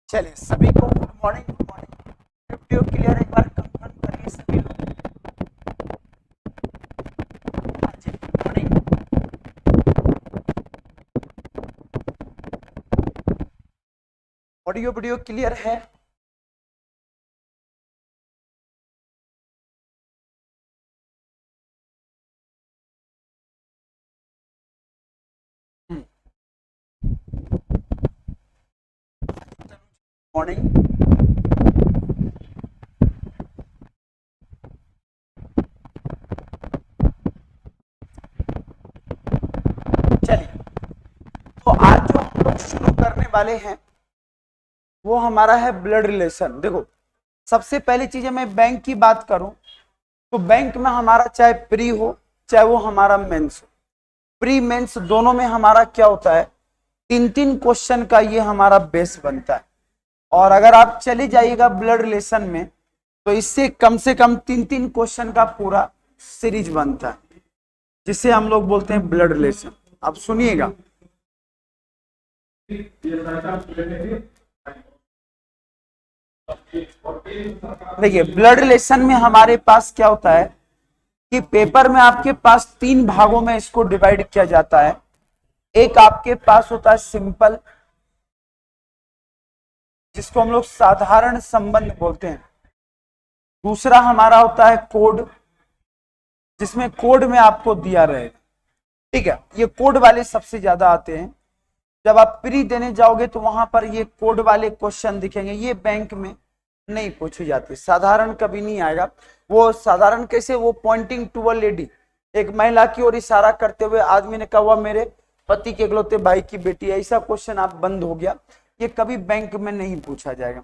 चलिए सभी को गुड मॉर्निंग। वीडियो क्लियर एक बार कंफर्म करिए सभी लोग। हाँ जी, good morning. Audio video clear है? मॉर्निंग। चलिए, तो आज जो हम लोग शुरू करने वाले हैं वो हमारा है ब्लड रिलेशन। देखो, सबसे पहली चीज है, मैं बैंक की बात करूं तो बैंक में हमारा चाहे प्री हो चाहे वो हमारा मेंस हो, प्री मेंस दोनों में हमारा क्या होता है, तीन तीन क्वेश्चन का ये हमारा बेस बनता है। और अगर आप चले जाइएगा ब्लड रिलेशन में तो इससे कम से कम तीन तीन क्वेश्चन का पूरा सीरीज बनता है, जिसे हम लोग बोलते हैं ब्लड रिलेशन। अब सुनिएगा, देखिए ब्लड रिलेशन में हमारे पास क्या होता है कि पेपर में आपके पास तीन भागों में इसको डिवाइड किया जाता है। एक आपके पास होता है सिंपल, जिसको हम लोग साधारण संबंध बोलते हैं। दूसरा हमारा होता है कोड, जिसमें कोड में आपको दिया रहेगा। ठीक है, ये कोड वाले सबसे ज्यादा आते हैं। जब आप प्री देने जाओगे तो वहां पर ये कोड वाले क्वेश्चन दिखेंगे। ये बैंक में नहीं पूछी जाती, साधारण कभी नहीं आएगा। वो साधारण कैसे, वो पॉइंटिंग टू अ लेडी, एक महिला की ओर इशारा करते हुए आदमी ने कहा हुआ मेरे पति के इकलौते भाई की बेटी, ऐसा क्वेश्चन आप बंद हो गया। ये कभी बैंक में नहीं पूछा जाएगा।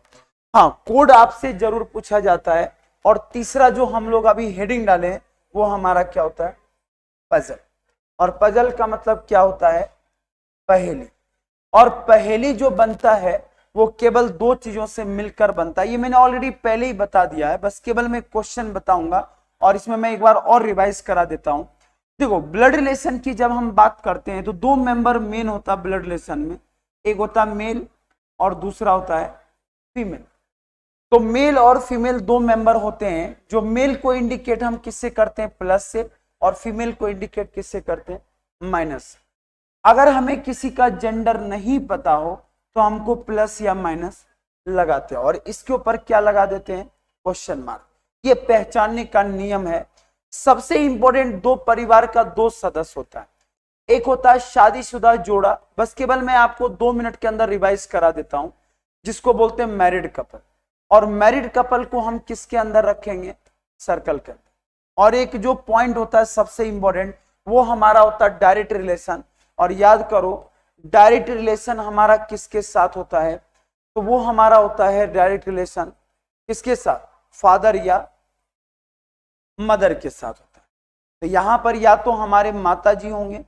हाँ, कोड आपसे जरूर पूछा जाता है। और तीसरा जो हम लोग अभी हेडिंग डाले हैं वो हमारा क्या होता है, पजल। और पजल का मतलब क्या होता है, पहेली। और पहेली जो बनता है वो केवल दो चीजों से मिलकर बनता है। ये मैंने ऑलरेडी पहले ही बता दिया है, बस केवल मैं क्वेश्चन बताऊंगा और इसमें मैं एक बार और रिवाइज करा देता हूं। देखो, ब्लड रिलेशन की जब हम बात करते हैं तो दो मेंबर मेन होता है ब्लड रिलेशन में। एक होता है मेल और दूसरा होता है फीमेल। तो मेल और फीमेल दो मेंबर होते हैं। जो मेल को इंडिकेट हम किससे करते हैं, प्लस से, और फीमेल को इंडिकेट किससे करते हैं, माइनस से। अगर हमें किसी का जेंडर नहीं पता हो तो हमको प्लस या माइनस लगाते हैं और इसके ऊपर क्या लगा देते हैं, क्वेश्चन मार्क। ये पहचानने का नियम है। सबसे इंपॉर्टेंट, दो परिवार का दो सदस्य होता है। एक होता है शादीशुदा जोड़ा, बस केवल मैं आपको 2 मिनट के अंदर रिवाइज करा देता हूं, जिसको बोलते हैं मैरिड कपल। और मैरिड कपल को हम किसके अंदर रखेंगे, सर्कल के अंदर। और एक जो पॉइंट होता है सबसे इंपॉर्टेंट, वो हमारा होता है डायरेक्ट रिलेशन। और याद करो, डायरेक्ट रिलेशन हमारा किसके साथ होता है, तो वो हमारा होता है डायरेक्ट रिलेशन किसके साथ, फादर या मदर के साथ होता है। तो यहां पर या तो हमारे माताजी होंगे,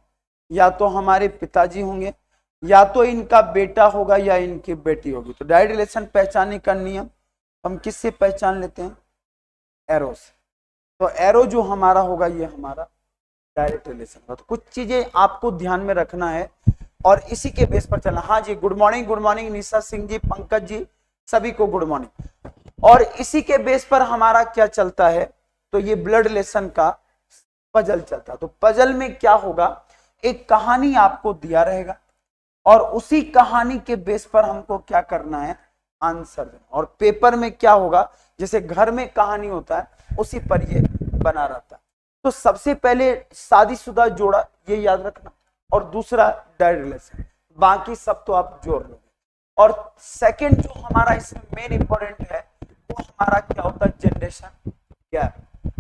या तो हमारे पिताजी होंगे, या तो इनका बेटा होगा या इनकी बेटी होगी। तो डायरेक्ट रिलेशन पहचानने का नियम हम किससे पहचान लेते हैं, एरो से। तो एरो जो हमारा होगा ये हमारा डायरेक्ट रिलेशन का। तो कुछ चीजें आपको ध्यान में रखना है और इसी के बेस पर चलना। हाँ जी, गुड मॉर्निंग निशा सिंह जी, पंकज जी, सभी को गुड मॉर्निंग। और इसी के बेस पर हमारा क्या चलता है, तो ये ब्लड रिलेशन का पजल चलता है। तो पजल में क्या होगा, एक कहानी आपको दिया रहेगा और उसी कहानी के बेस पर हमको क्या करना है, आंसर देना। और पेपर में क्या होगा, जैसे घर में कहानी होता है उसी पर ये बना रहता है। तो सबसे पहले शादीशुदा जोड़ा, ये याद रखना, और दूसरा डायरेक्ट रिलेशन, बाकी सब तो आप जोड़ लोगे। और सेकंड जो हमारा इसमें मेन इंपॉर्टेंट है वो हमारा क्या होता है, जनरेशन गैप।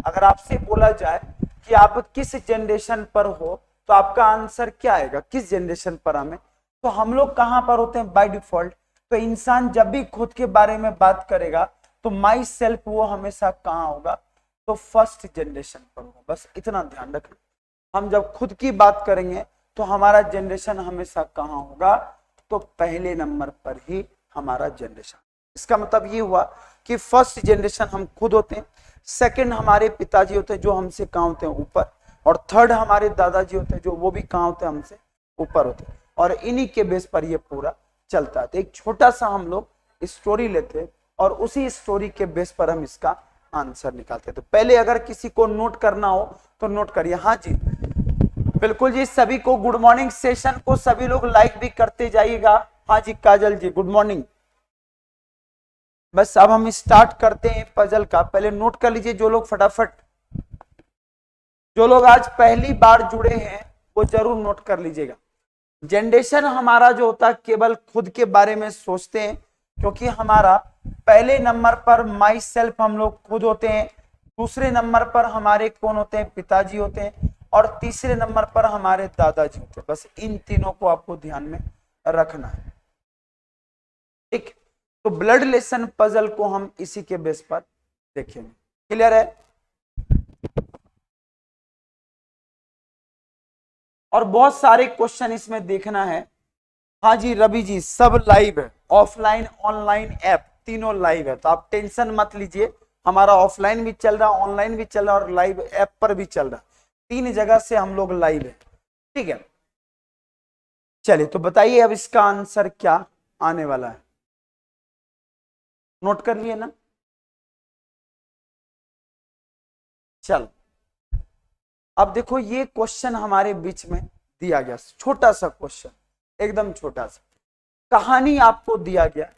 अगर आपसे बोला जाए कि आप किस जनरेशन पर हो तो आपका आंसर क्या आएगा, किस जनरेशन पर हमें, तो हम लोग कहां पर होते हैं, बाय डिफॉल्ट। तो इंसान जब भी खुद के बारे में बात करेगा तो माई सेल्फ वो हमेशा कहां होगा, तो फर्स्ट जनरेशन पर होगा। बस इतना ध्यान रखना, हम जब खुद की बात करेंगे तो हमारा जनरेशन हमेशा कहां होगा, तो पहले नंबर पर ही हमारा जनरेशन। इसका मतलब ये हुआ कि फर्स्ट जनरेशन हम खुद होते हैं, सेकंड हमारे पिताजी होते हैं जो हमसे कहां होते हैं, ऊपर, और थर्ड हमारे दादाजी होते हैं जो वो भी कहां होते हैं, हमसे ऊपर होते हैं। और इन्हीं के बेस पर ये पूरा चलता है। तो एक छोटा सा हम लोग स्टोरी लेते और उसी स्टोरी के बेस पर हम इसका आंसर निकालते। तो पहले अगर किसी को नोट करना हो तो नोट करिए। हाँ जी बिल्कुल जी, सभी को गुड मॉर्निंग। सेशन को सभी लोग लाइक भी करते जाइएगा। हाँ जी काजल जी गुड मॉर्निंग। बस अब हम स्टार्ट करते हैं पजल का। पहले नोट कर लीजिए जो लोग फटाफट, जो लोग आज पहली बार जुड़े हैं वो जरूर नोट कर लीजिएगा। जनरेशन हमारा जो होता है केवल खुद के बारे में सोचते हैं, क्योंकि हमारा पहले नंबर पर माई सेल्फ हम लोग खुद होते हैं, दूसरे नंबर पर हमारे कौन होते हैं, पिताजी होते हैं, और तीसरे नंबर पर हमारे दादाजी होते हैं। बस इन तीनों को आपको ध्यान में रखना है, ठीक। तो ब्लड रिलेशन पजल को हम इसी के बेस पर देखेंगे। क्लियर है? और बहुत सारे क्वेश्चन इसमें देखना है। हाँ जी रवि जी सब लाइव है, ऑफलाइन ऑनलाइन ऐप तीनों लाइव है, तो आप टेंशन मत लीजिए। हमारा ऑफलाइन भी चल रहा, ऑनलाइन भी चल रहा और लाइव ऐप पर भी चल रहा, 3 जगह से हम लोग लाइव है, ठीक है। चलिए तो बताइए अब इसका आंसर क्या आने वाला है, नोट कर लिए ना? चल अब देखो ये क्वेश्चन हमारे बीच में दिया गया, छोटा सा क्वेश्चन, एकदम छोटा सा कहानी आपको दिया गया।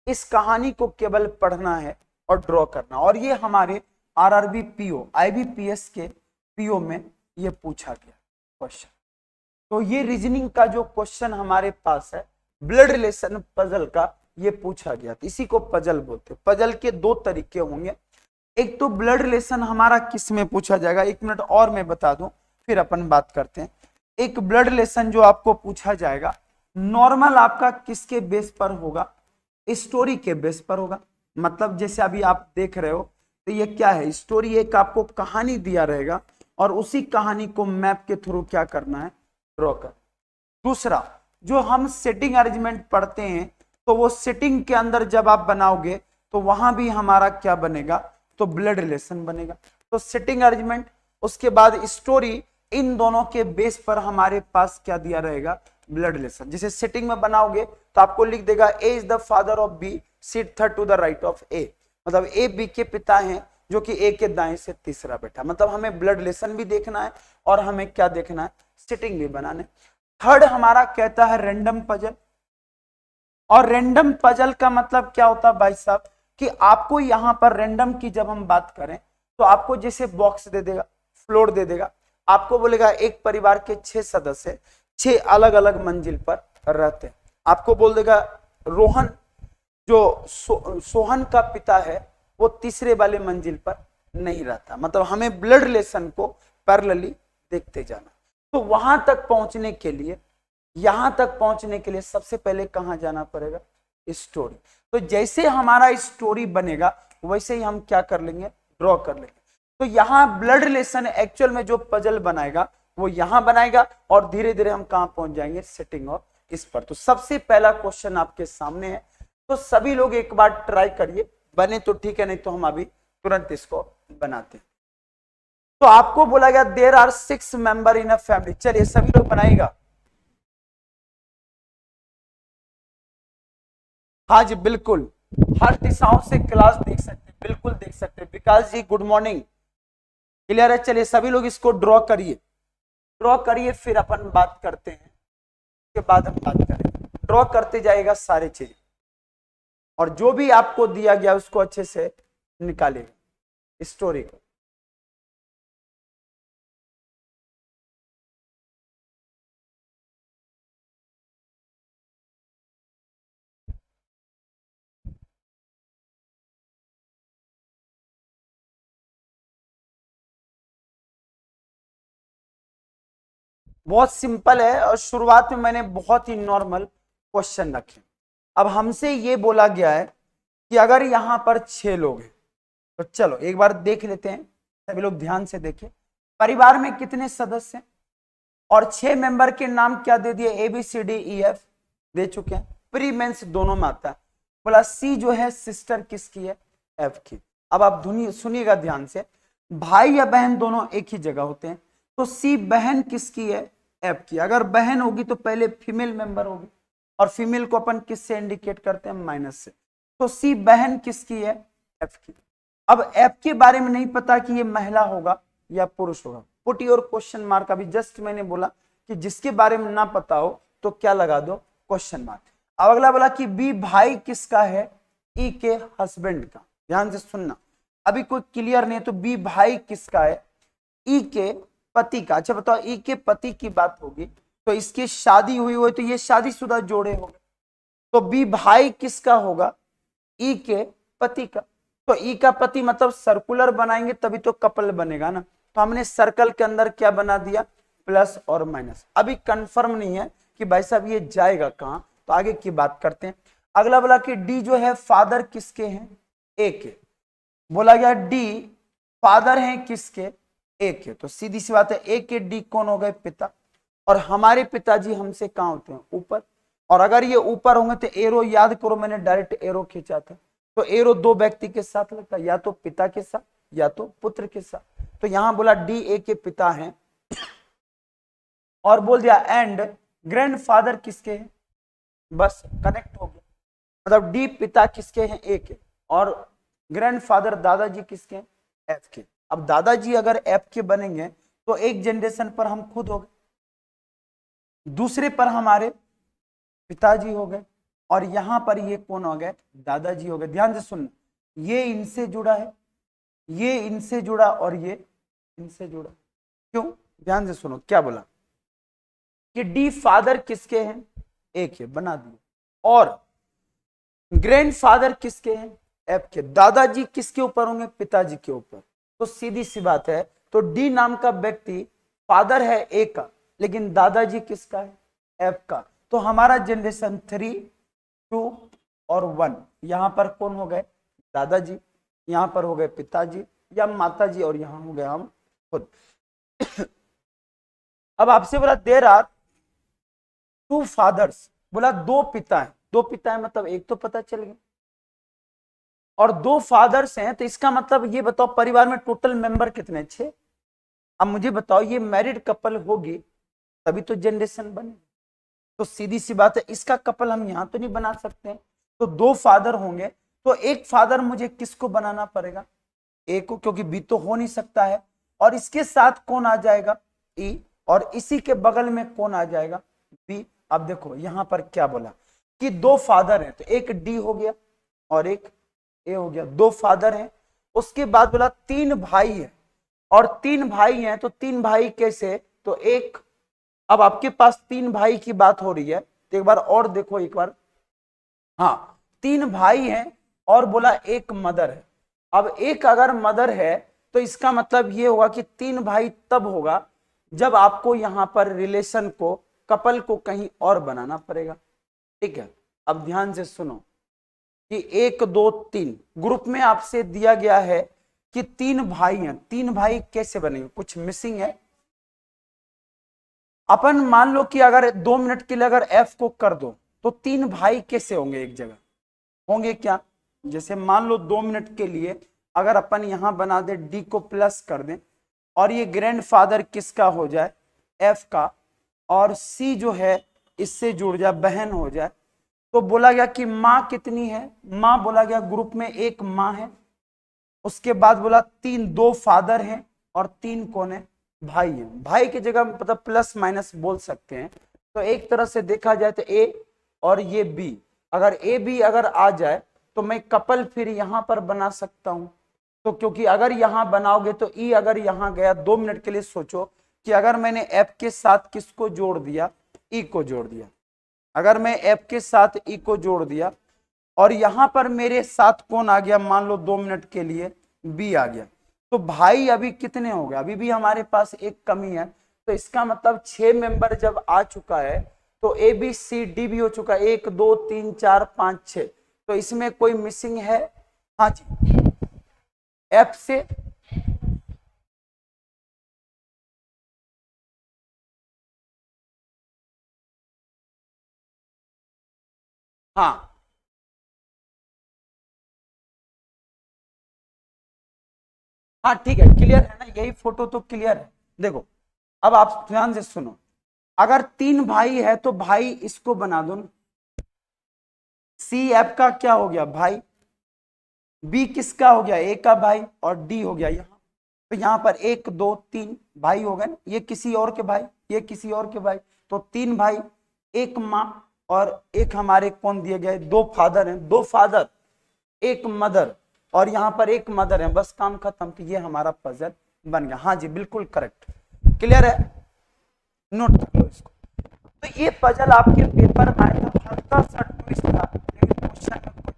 इस कहानी को केवल पढ़ना है और ड्रॉ करना, और ये हमारे आरआरबी पीओ आईबीपीएस के पीओ में ये पूछा गया क्वेश्चन। तो ये रीजनिंग का जो क्वेश्चन हमारे पास है ब्लड रिलेशन पजल का, ये पूछा गया। तो इसी को पजल बोलते हैं। पजल के 2 तरीके होंगे, एक तो ब्लड रिलेशन हमारा किस में पूछा जाएगा, 1 मिनट और मैं बता दूं फिर अपन बात करते हैं। एक ब्लड रिलेशन जो आपको पूछा जाएगा नॉर्मल आपका किसके बेस पर होगा, स्टोरी के बेस पर होगा। मतलब जैसे अभी आप देख रहे हो तो ये क्या है, स्टोरी, एक आपको कहानी दिया रहेगा और उसी कहानी को मैप के थ्रू क्या करना है, ड्रॉ कर। दूसरा जो हम सेटिंग अरेंजमेंट पढ़ते हैं, तो वो सेटिंग के अंदर जब आप बनाओगे तो वहां भी हमारा क्या बनेगा, तो ब्लड रिलेशन बनेगा। तो सेटिंग अरेंजमेंट उसके बाद स्टोरी, इन दोनों के बेस पर हमारे पास क्या दिया रहेगा, ब्लड रिलेशन। जैसे सेटिंग में बनाओगे तो आपको लिख देगा A is the father of B, sit third to the right of A, मतलब ए बी के पिता हैं जो कि ए के दाएं से तीसरा बेटा। मतलब हमें ब्लड रिलेशन भी देखना है और हमें क्या देखना है, सेटिंग भी बनाने। थर्ड हमारा कहता है रैंडम पजल, और रैंडम पजल का मतलब क्या होता है भाई साहब, कि आपको यहां पर रैंडम की जब हम बात करें तो आपको जैसे बॉक्स दे देगा, फ्लोर दे देगा, आपको बोलेगा एक परिवार के 6 सदस्य 6 अलग अलग मंजिल पर रहते हैं। आपको बोल देगा रोहन जो सोहन का पिता है वो तीसरे वाले मंजिल पर नहीं रहता। मतलब हमें ब्लड रिलेशन को पैरेलली देखते जाना। तो वहां तक पहुंचने के लिए, यहां तक पहुंचने के लिए सबसे पहले कहां जाना पड़ेगा, स्टोरी। तो जैसे हमारा स्टोरी बनेगा वैसे ही हम क्या कर लेंगे, ड्रॉ कर लेंगे। तो यहां ब्लड रिलेशन एक्चुअल में जो पजल बनाएगा वो यहां बनाएगा और धीरे धीरे हम कहां पहुंच जाएंगे, सेटिंग और इस पर। तो सबसे पहला क्वेश्चन आपके सामने है, तो सभी लोग एक बार ट्राई करिए, बने तो ठीक है, नहीं तो हम अभी तुरंत इसको बनाते हैं। तो आपको बोला गया there are 6 member in a family. चलिए सभी लोग बनाएगा। हाँ जी बिल्कुल, हर दिशाओं से क्लास देख सकते, बिल्कुल देख सकते। विकास जी गुड मॉर्निंग, क्लियर है? चलिए सभी लोग इसको ड्रॉ करिए, ड्रॉ करिए, फिर अपन बात करते हैं, उसके बाद हम बात करेंगे। ड्रॉ करते जाएगा सारे चीज, और जो भी आपको दिया गया उसको अच्छे से निकालिएगा स्टोरी को। बहुत सिंपल है, और शुरुआत में मैंने बहुत ही नॉर्मल क्वेश्चन रखे। अब हमसे ये बोला गया है कि अगर यहां पर 6 लोग हैं, तो चलो एक बार देख लेते हैं, सभी लोग ध्यान से देखिए। परिवार में कितने सदस्य हैं, और 6 मेंबर के नाम क्या दे दिए, A B C D E F दे चुके हैं। प्री मेंस दोनों में आता है। बोला सी जो है सिस्टर किसकी है, एफ की। अब आप सुनिएगा ध्यान से, भाई या बहन दोनों एक ही जगह होते हैं, तो सी बहन किसकी है, एफ की। अगर बहन होगी तो पहले फीमेल मेंबर होगी, और फीमेल को अपन किससे इंडिकेट करते हैं, माइनस से। तो सी बहन किसकी है? एफ की। अब एफ के बारे में नहीं पता कि ये महिला होगा या पुरुष होगा, पुट योर क्वेश्चन मार्क। अभी जस्ट मैंने बोला कि जिसके बारे में ना पता हो तो क्या लगा दो? Question mark. अब अगला बोला कि बी भाई किसका है? ई के हस्बैंड का। ध्यान से सुनना, अभी कोई क्लियर नहीं है तो बी भाई किसका है? ई के पति का। अच्छा बताओ, ई के पति की बात होगी तो इसकी शादी हुई हो तो ये शादीशुदा जोड़े होंगे, तो बी भाई किसका होगा? ई के पति का। तो ई का पति मतलब सर्कुलर बनाएंगे तभी तो कपल बनेगा ना, तो हमने सर्कल के अंदर क्या बना दिया? प्लस और माइनस। अभी कंफर्म नहीं है कि भाई साहब ये जाएगा कहां, तो आगे की बात करते हैं। अगला बोला कि डी जो है फादर किसके हैं? ए के। बोला गया डी फादर हैं किसके? ए के। तो सीधी सी बात है, ए के डी कौन हो गए? पिता। और हमारे पिताजी हमसे कहां होते हैं? ऊपर। और अगर ये ऊपर होंगे तो एरो याद करो, मैंने डायरेक्ट एरो खींचा था, तो एरो दो व्यक्ति के साथ लगता है, या तो पिता के साथ या तो पुत्र के साथ। तो यहां बोला डी ए के पिता हैं, और बोल दिया एंड ग्रैंडफादर किसके हैं? बस कनेक्ट हो गया, मतलब डी पिता किसके हैं? ए के, और ग्रैंडफादर दादाजी किसके हैं? एफ के। अब दादाजी अगर एफ के बनेंगे तो एक जनरेशन पर हम खुद हो गए, दूसरे पर हमारे पिताजी हो गए, और यहां पर ये कौन हो गए? दादाजी हो गए। ध्यान से सुनना, ये इनसे जुड़ा है, ये इनसे जुड़ा, और ये इनसे जुड़ा। क्यों? ध्यान से सुनो क्या बोला कि डी फादर किसके हैं? एक है, बना दिया। और ग्रैंडफादर किसके हैं? एफ के। दादाजी किसके ऊपर होंगे? पिताजी के ऊपर। तो सीधी सी बात है, तो डी नाम का व्यक्ति फादर है ए का, लेकिन दादाजी किसका है? एफ का। तो हमारा जनरेशन 3, 2 और 1, यहां पर कौन हो गए? दादाजी, यहां पर हो गए पिताजी या माताजी, और यहां हो गए हम खुद। अब आपसे बोला देयर आर 2 फादर्स, बोला 2 पिता है। 2 पिता है मतलब एक तो पता चल गया, और 2 फादर्स हैं, तो इसका मतलब ये बताओ परिवार में टोटल मेंबर कितने? 6। अब मुझे बताओ, ये मैरिड कपल होगी तभी तो जनरेशन बने, तो सीधी सी बात है इसका कपल हम यहां तो नहीं बना सकते, तो 2 फादर होंगे, तो एक फादर मुझे किसको बनाना पड़ेगा? ए को, क्योंकि बी तो हो नहीं सकता है, और इसके साथ कौन आ जाएगा? ई, और इसी के बगल में कौन आ जाएगा? बी। अब देखो यहां पर क्या बोला कि 2 फादर हैं, तो एक डी हो गया और एक ए हो गया, 2 फादर हैं। उसके बाद बोला 3 भाई है, और 3 भाई हैं, तो 3 भाई कैसे? तो एक, अब आपके पास 3 भाई की बात हो रही है, तो एक बार और देखो एक बार, हाँ 3 भाई हैं, और बोला एक मदर है। अब एक अगर मदर है तो इसका मतलब ये होगा कि 3 भाई तब होगा जब आपको यहां पर रिलेशन को, कपल को कहीं और बनाना पड़ेगा। ठीक है, अब ध्यान से सुनो कि 1 2 3 ग्रुप में आपसे दिया गया है कि 3 भाई हैं, 3 भाई कैसे बनेंगे? कुछ मिसिंग है? अपन मान लो कि अगर 2 मिनट के लिए अगर एफ को कर दो तो 3 भाई कैसे होंगे? एक जगह होंगे क्या? जैसे मान लो 2 मिनट के लिए अगर अपन यहां बना दे डी को प्लस कर दें, और ये ग्रैंडफादर किसका हो जाए? एफ का, और सी जो है इससे जुड़ जाए, बहन हो जाए, तो बोला गया कि माँ कितनी है? माँ बोला गया ग्रुप में एक माँ है। उसके बाद बोला 2 फादर हैं और 3 कौन है? भाई हैं। भाई की जगह मतलब प्लस माइनस बोल सकते हैं, तो एक तरह से देखा जाए तो ए और ये बी, अगर ए बी अगर आ जाए तो मैं कपल फिर यहां पर बना सकता हूं। तो क्योंकि अगर यहां बनाओगे तो ई अगर यहां गया, 2 मिनट के लिए सोचो कि अगर मैंने एफ के साथ किसको जोड़ दिया? ई को जोड़ दिया। अगर मैं एफ के साथ ई को जोड़ दिया और यहां पर मेरे साथ कौन आ गया? मान लो 2 मिनट के लिए बी आ गया, तो भाई अभी कितने हो गए? अभी भी हमारे पास एक कमी है, तो इसका मतलब 6 मेंबर जब आ चुका है तो ए बी सी डी भी हो चुका है, 1 2 3 4 5 6, तो इसमें कोई मिसिंग है? हाँ जी, एफ से हाँ हाँ ठीक है, क्लियर है ना? यही फोटो तो क्लियर है। देखो अब आप ध्यान से सुनो, अगर 3 भाई है तो भाई इसको बना दो ना, सी एफ का क्या हो गया? भाई, बी किसका हो गया, ए का भाई, और डी हो गया यहाँ, तो यहाँ पर 1 2 3 भाई हो गए ना, ये किसी और के भाई, ये किसी और के भाई, तो 3 भाई, 1 माँ और एक हमारे कौन दिए गए, 2 फादर हैं, 2 फादर 1 मदर, और यहाँ पर 1 मदर है, बस काम खत्म। तो ये हमारा पजल बन गया। हाँ जी बिल्कुल करेक्ट, क्लियर है, नोट कर लो इसको। तो ये पजल आपके पेपर में आया था, हल्का सा ट्विस्ट था, लेकिन क्वेश्चन में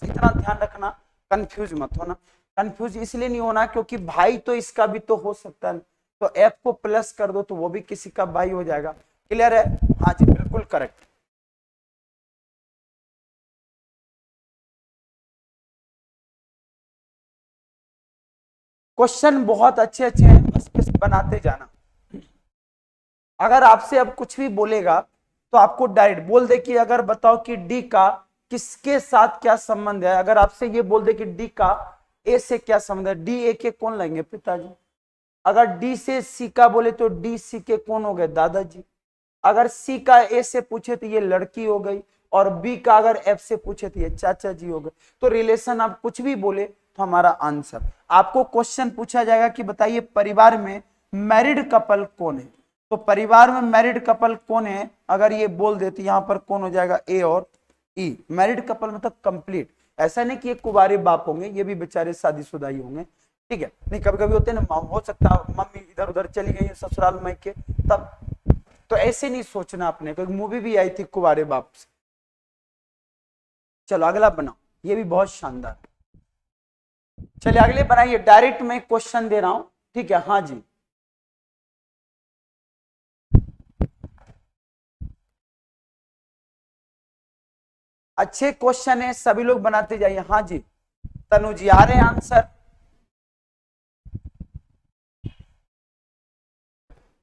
इतना ध्यान रखना, कंफ्यूज मत होना। कंफ्यूज इसलिए नहीं होना क्योंकि भाई तो इसका भी तो हो सकता है, तो एफ को प्लस कर दो तो वो भी किसी का भाई हो जाएगा। क्लियर है, हाँ जी बिल्कुल करेक्ट। क्वेश्चन बहुत अच्छे अच्छे हैं, बस बनाते जाना। अगर आपसे अब कुछ भी बोलेगा तो आपको डायरेक्ट बोल दे कि अगर बताओ कि डी का किसके साथ क्या संबंध है, अगर आपसे ये बोल दे कि डी का ए से क्या संबंध है, डी ए के कौन लेंगे, पिताजी। अगर डी से सी का बोले तो डी सी के कौन हो गए, दादाजी। अगर सी का ए से पूछे तो ये लड़की हो गई, और बी का अगर एफ से पूछे तो ये चाचा जी हो गए। तो रिलेशन आप कुछ भी बोले तो हमारा आंसर। आपको क्वेश्चन पूछा जाएगा कि बताइए परिवार में मैरिड कपल कौन है, तो परिवार में मैरिड कपल कौन है, अगर ये बोल देते यहाँ पर कौन हो जाएगा, ए और ई। मैरिड कपल मतलब कंप्लीट, ऐसा नहीं कि ये कुंवारे बाप होंगे, ये भी बेचारे शादीशुदा ही होंगे, ठीक है। नहीं कभी कभी होते हैं ना, हो सकता है मम्मी इधर उधर चली गई ससुराल में के, तब तो ऐसे नहीं सोचना अपने को। मूवी भी आई थी कुंवारे बाप से। चलो अगला बनाओ, ये भी बहुत शानदार। चलिए अगले बनाइए, डायरेक्ट मैं क्वेश्चन दे रहा हूं, ठीक है। हाँ जी अच्छे क्वेश्चन है, सभी लोग बनाते जाइए। हाँ जी तनु जी आ रहे हैं आंसर।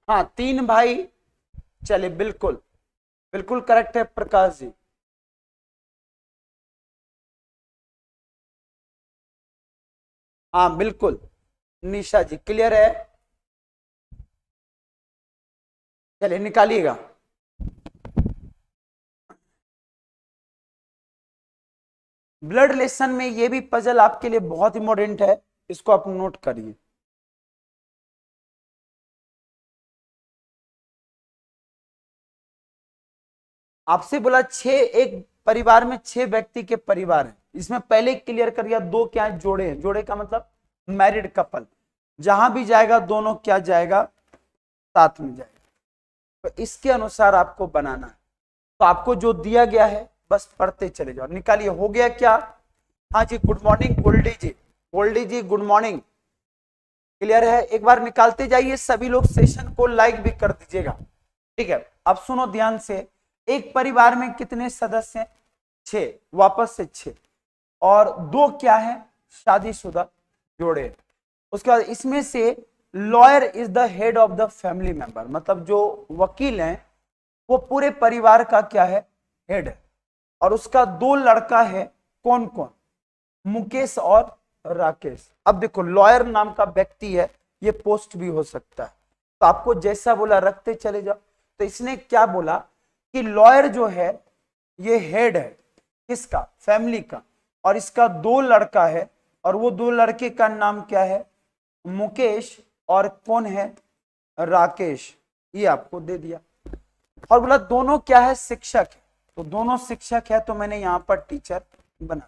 हाँ 3 भाई, चलिए बिल्कुल बिल्कुल करेक्ट है प्रकाश जी। हाँ बिल्कुल निशा जी क्लियर है, चलिए निकालिएगा। ब्लड रिलेशन में ये भी पजल आपके लिए बहुत इंपॉर्टेंट है, इसको आप नोट करिए। आपसे बोला 6, एक परिवार में 6 व्यक्ति के परिवार है, इसमें पहले क्लियर कर दिया 2 क्या है, जोड़े हैं। जोड़े का मतलब मैरिड कपल, जहां भी जाएगा दोनों क्या जाएगा, साथ में जाएगा। तो इसके अनुसार आपको बनाना है, तो आपको जो दिया गया है बस पढ़ते चले जाओ, निकालिए। हो गया क्या, हाँ जी गुड मॉर्निंग गोल्डी जी, गोल्डी जी गुड मॉर्निंग, क्लियर है। एक बार निकालते जाइए, सभी लोग सेशन को लाइक भी कर दीजिएगा, ठीक है। अब सुनो ध्यान से, एक परिवार में कितने सदस्य हैं, 6, वापस से 6, और 2 क्या है, शादीशुदा जोड़े। उसके बाद इसमें से lawyer is the head of the family member, मतलब जो वकील हैं वो पूरे परिवार का क्या है, हेड है। और उसका 2 लड़का है, कौन कौन, मुकेश और राकेश। अब देखो लॉयर नाम का व्यक्ति है, ये पोस्ट भी हो सकता है, तो आपको जैसा बोला रखते चले जाओ। तो इसने क्या बोला कि लॉयर जो है ये हेड है किसका, फैमिली का, और इसका 2 लड़का है, और वो 2 लड़के का नाम क्या है, मुकेश, और कौन है, राकेश। ये आपको दे दिया, और बोला दोनों क्या है, शिक्षक है, तो दोनों शिक्षक है, तो मैंने यहां पर टीचर बना,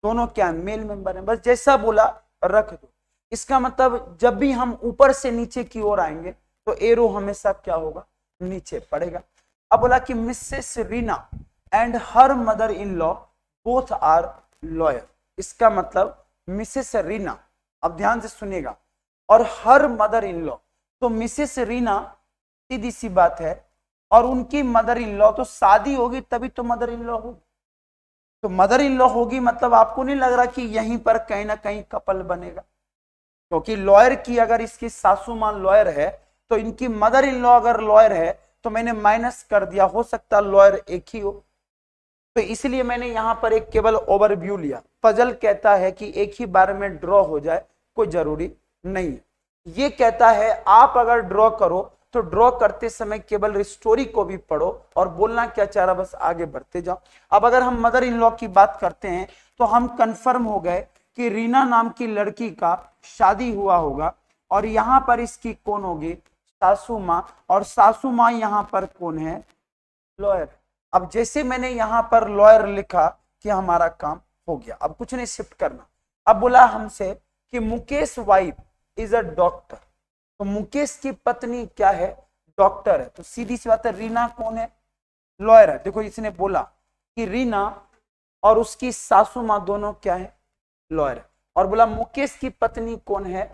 दोनों क्या मेल मेंबर है, बस जैसा बोला रख दो। इसका मतलब जब भी हम ऊपर से नीचे की ओर आएंगे तो एरो हमेशा क्या होगा, नीचे पड़ेगा। अब बोला कि Mrs Reena and her mother in law both are lawyer, इसका मतलब मिसेस रीना, अब ध्यान से सुनिएगा, और हर मदर इन लॉ, तो मिसेस रीना सीधी सी बात है, और उनकी मदर इन लॉ, तो शादी होगी तभी तो मदर इन लॉ होगी, तो मदर इन लॉ होगी, मतलब आपको नहीं लग रहा कि यहीं पर कहीं ना कहीं कपल बनेगा, क्योंकि लॉयर की अगर इसकी सासू मां लॉयर है तो इनकी मदर इन लॉ अगर लॉयर है, तो मैंने माइनस कर दिया, हो सकता है लॉयर एक ही हो, तो इसलिए मैंने यहां पर एक केवल ओवरव्यू लिया। पजल कहता है कि एक ही बार में ड्रॉ हो जाए, कोई जरूरी नहीं है। ये कहता है आप अगर ड्रॉ करो तो ड्रॉ करते समय केवल स्टोरी को भी पढ़ो, और बोलना क्या चाह रहा बस आगे बढ़ते जाओ। अब अगर हम मदर इन लॉ की बात करते हैं तो हम कंफर्म हो गए कि रीना नाम की लड़की का शादी हुआ होगा और यहाँ पर इसकी कौन होगी, सासू माँ, और सासू माँ यहाँ पर कौन है, लॉयर। अब जैसे मैंने यहां पर लॉयर लिखा कि हमारा काम हो गया, अब कुछ नहीं शिफ्ट करना। अब बोला हमसे कि Mukesh wife is a doctor, तो मुकेश की पत्नी क्या है, डॉक्टर है, तो सीधी सी बात है रीना कौन है, लॉयर है। देखो इसने बोला कि रीना और उसकी सासू माँ दोनों क्या है, लॉयर है, और बोला मुकेश की पत्नी कौन है,